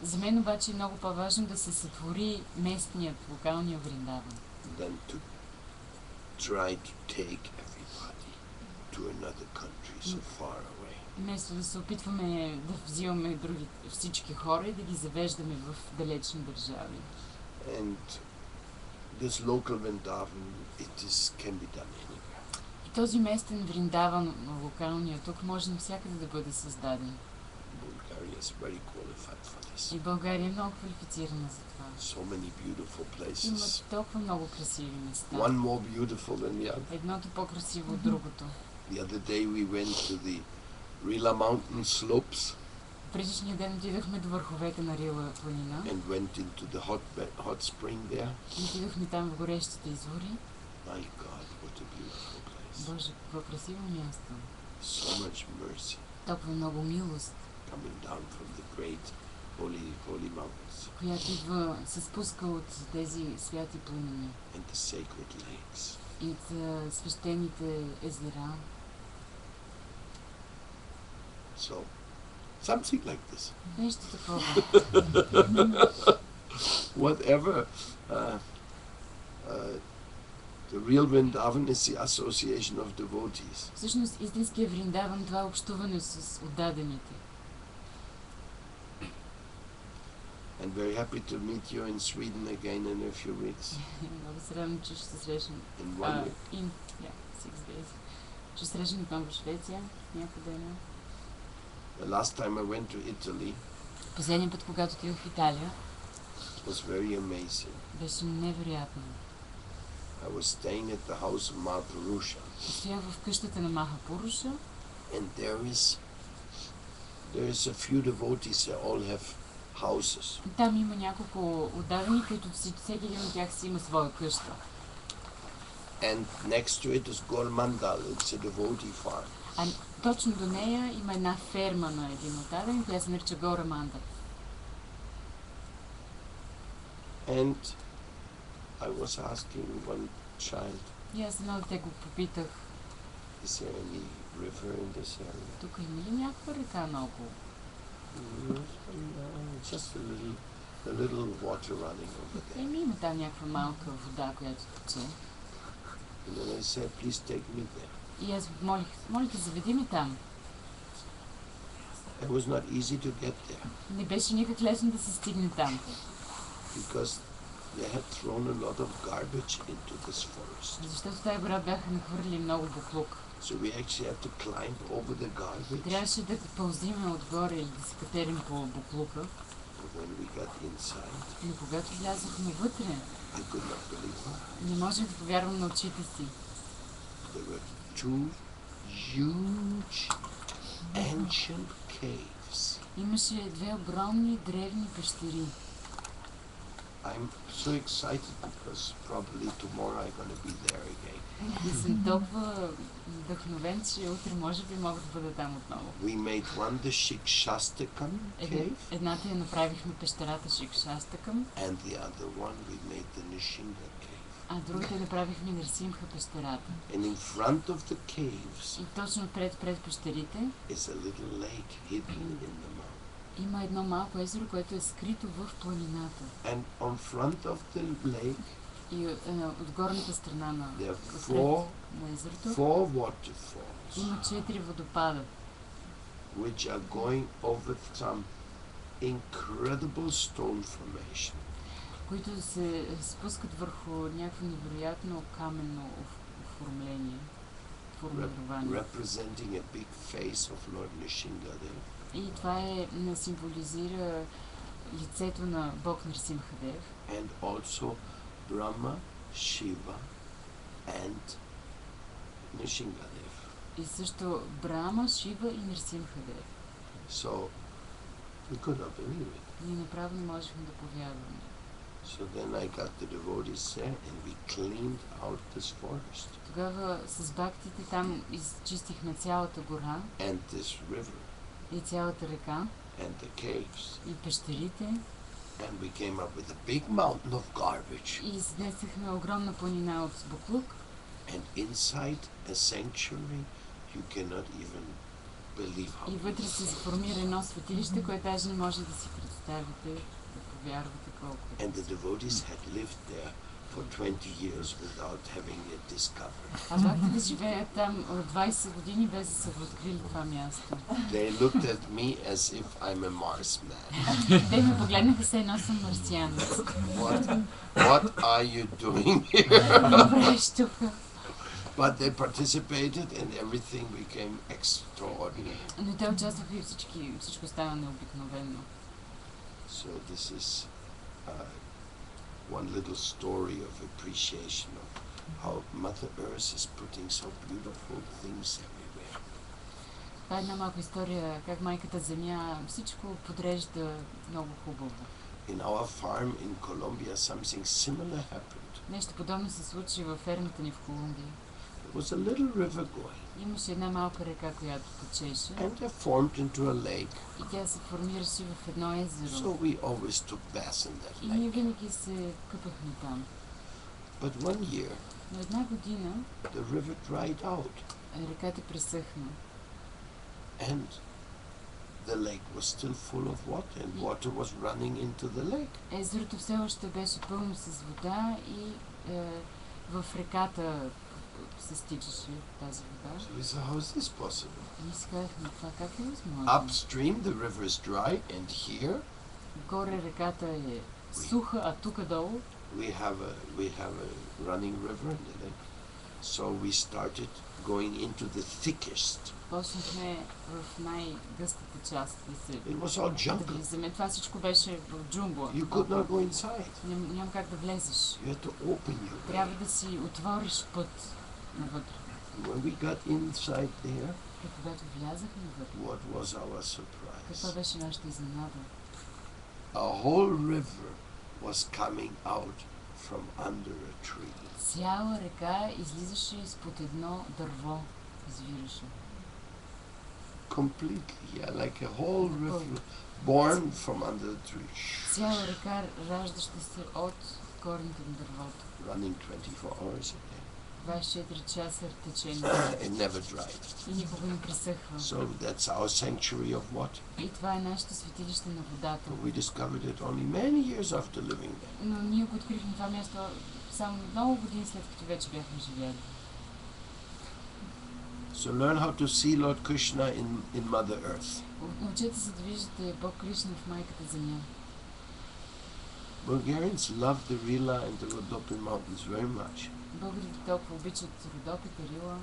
За мен обаче е много по-важно да се сътвори местният, локалния Вриндаван, than to try to take everybody to another country so far away. вместо да се опитваме да взимаме всички хора и да ги завеждаме в далечни държави. And this local Vrindavan, can be done anywhere. И този местен Вриндаван, локалния, тук може навсякъде да бъде създаден. Bulgaria is very qualified for this. И България е много квалифицирана за това. So many beautiful Има places. толкова много красиви места. One more beautiful than the other. Едното по-красиво от другото. The other day we went to the Rila mountain slopes Предишния ден отидохме до върховете на Рила планина. and went into the hot spring there. И отидохме там в горещите извори. My God, what a beautiful place. Боже, какво красиво място. So much mercy Толкова много милост, coming down from the great holy mountains която идва, се спуска от тези святи планини and the sacred lakes. и от свещените езера. So, something like this. Нещо такова. Whatever. The real Vrindavan is the association of devotees. Всъщност, истинския Вриндаван, това е общуване с отдадените. And very happy to meet you in Sweden again in a few weeks. Много се радвам, че ще се срещнем. In 1 week. In 6 days. Ще се срещнем там в Швеция, някъде. The last time I went to Italy Последния път, когато отидох в Италия, was very amazing. беше невероятно. I was staying at the house of Maharusha, Стоях в къщата на Махапуруша and there is a few devotees. They all have houses. Там има няколко отдадени, които всеки един от тях си има своя къща. And next to it is Gaur Mandal. It's a devotee farm. А точно до нея има една ферма на един отдаден, която се нарича Гора Мандал. And I was asking one child, И аз едно дете го попитах, is there any river in this area? тук има ли някаква река наоколо? Just a little water running over there. Има там някаква малка вода, която тече. And then I said, please take me there. И аз молих те, заведи ме там. It was not easy to get there Не беше никак лесно да се стигне там, because they had thrown a lot of garbage into this forest. защото в тази гора бяха нахвърли много буклук. So we actually had to climb over the garbage. Трябваше да пълзиме отгоре или да се катерим по буклука. But when we got inside, Но когато влязохме вътре, I could not believe it. не можех да повярвам на очите си. There were two huge ancient caves. Имаше две огромни древни пещери. I'm so excited because probably tomorrow I'm going to be there again. И съм толкова вдъхновен, че утре може би мога да бъда там отново. We made one the Shikshastakam cave, Едната я направихме пещерата Шикшастакъм, and the other one we made the Nishinga cave. а другата я направихме Нрсимха пещерата. And in front of the caves И точно пред пещерите is a little lake hidden in the mountain. има едно малко езеро, което е скрито в планината. And on front of the lake И от горната страна на there are езерото four waterfalls има 4 водопада, which are going over some incredible stone formation. които се спускат върху някакво невероятно каменно оформление, формирование. Representing a big face of Lord Nishingadev. И това символизира лицето на Бог Нрсимхадев. And also Brahma, Shiva and Nishingadev. И също Брама, Шива и Нрсимхадев. So we could not believe it. Ние направо не можехме да повярваме. So then I got the devotees there and we cleaned out this forest Тогава с бактите там изчистихме цялата гора and this river и цялата река and the caves. и пещерите And we came up with a big mountain of garbage. и изнесахме огромна планина от буклук. And inside a sanctuary, you cannot even believe how И вътре се сформира едно светилище, което даже не може да си представите, да повярвате колко е. And the devotees had lived there for 20 years without having it discovered. А бактите живеят там от 20 години без да са го открили това място. They looked at me as if I'm a Mars man. Те ме погледнаха се едно съм марсианец. What are you doing here? Правиш тук. But they participated and everything became extraordinary. Но те участваха и всичко става необикновено. So this is one little story of appreciation of how Mother Earth is putting so beautiful things everywhere. Това е една малка история, как майката Земя всичко подрежда много хубаво. In our farm in Colombia, something similar happened. Нещо подобно се случи във фермата ни в Колумбия. There was a little river going, Имаше една малка река, която течеше and they formed into a lake. и тя се формираше в едно So езеро. we always took baths in that И ние lake. винаги се къпахме там. But one year, Но една година the river dried out, реката пресъхна and the lake was still full of water, and water was running into the lake. Езерото все още беше пълно с вода и в реката се стичаше тази вода. So we said, how is this possible? И ние си казахме, това как е възможно? Upstream, the river is dry, and here Горе реката е суха, а тук долу we have a running river in the lake. So we started going into the thickest. почнахме в най-гъстата част It was all да jungle. влизаме. Това всичко беше в джунгла. You could not go inside. Няма как да влезеш. You had to open your way. Трябва да си отвориш път навътре. When we got inside there, И когато влязахме навътре, what was our каква surprise? беше нашата изненада? A whole river was coming out from under a tree. Цяла река излизаше изпод едно дърво, извираше. Completely, yeah, like a whole river born from under the tree, Цяла река, раждаща се от корените на дървото. running 24 hours a day. 24 часа течение. It never dried. И никога не пресъхва. So that's our sanctuary of water. И това е нашето светилище на водата. But we discovered it only many years after living there. Но ние го открихме това място само много години след като вече бяхме живели. So learn how to see Lord Krishna in Mother Earth. Научете се да виждате Бог Кришна в майката Земя. Bulgarians love the Rila and the Rodopin mountains very much. Българите толкова обичат Родопи, Рила.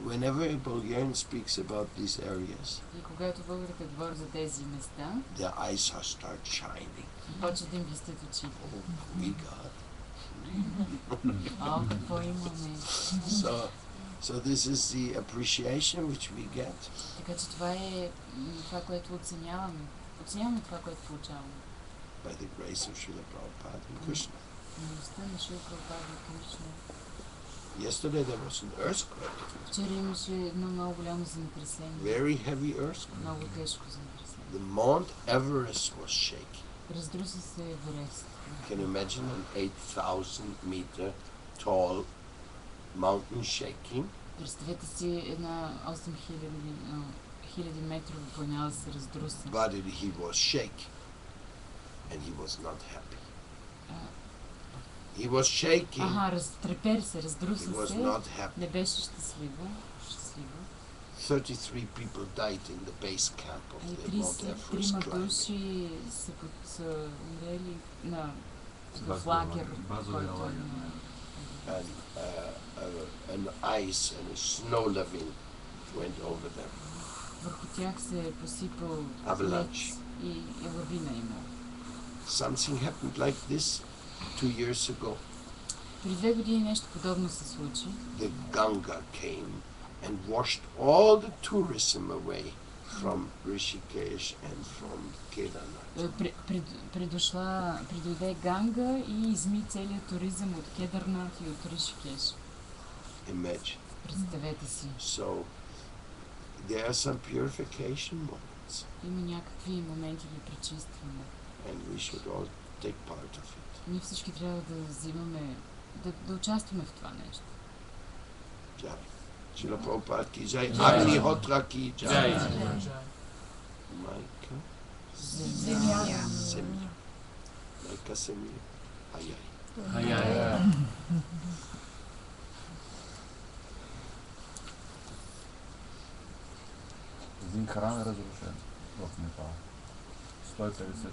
Whenever a Bulgarian speaks about these areas, И когато българите говорят за тези места, their eyes start shining. почват да им блестят очите. Oh, we got. О, какво имаме! So this is the appreciation which we get. Така че това е това, което оценяваме. Оценяваме това, което получаваме. By the grace of Srila Prabhupada and Krishna. Милостта на Шрила Прабхупада и Кришна. Yesterday there was an earthquake, Вчера имаше едно много голямо земетресение. very heavy earthquake. Много тежко земетресение. The Mount Everest was shaking. Раздруси се Еверест. You can imagine an 8,000 meter tall mountain shaking. Представете си една 8000 метрова планина да се раздруси. But he was shaking, and he was not happy. He was shaking. Разтрепери се, He раздруси was се. not happy. Не беше щастливо. 33 people died in the base camp of И the Mount Everest 33 climbing. души са умрели в лагер, който е на... And an ice and a snow lavine went over them. Върху тях се е посипал лед Avalanche. и лавина има. Something happened like this 2 years ago. При 2 години нещо подобно се случи. The Ganga came and washed all the tourism away from Rishikesh and from Kedarnath. Придойде Ганга и изми целият туризъм от Кедарнат и от Ришикеш. Imagine. Представете си. So there are some purification moments, Има някакви моменти на пречистване. and we should all take part of it. Ние всички трябва да взимаме, да участваме в това нещо. Jai. Srila Prabhupada ki jai. Agnihotra ki jai. Maika Земя. Semya. Maika Semya. Ayai. Ай-яй. Един храм е разрушен в Непал. 150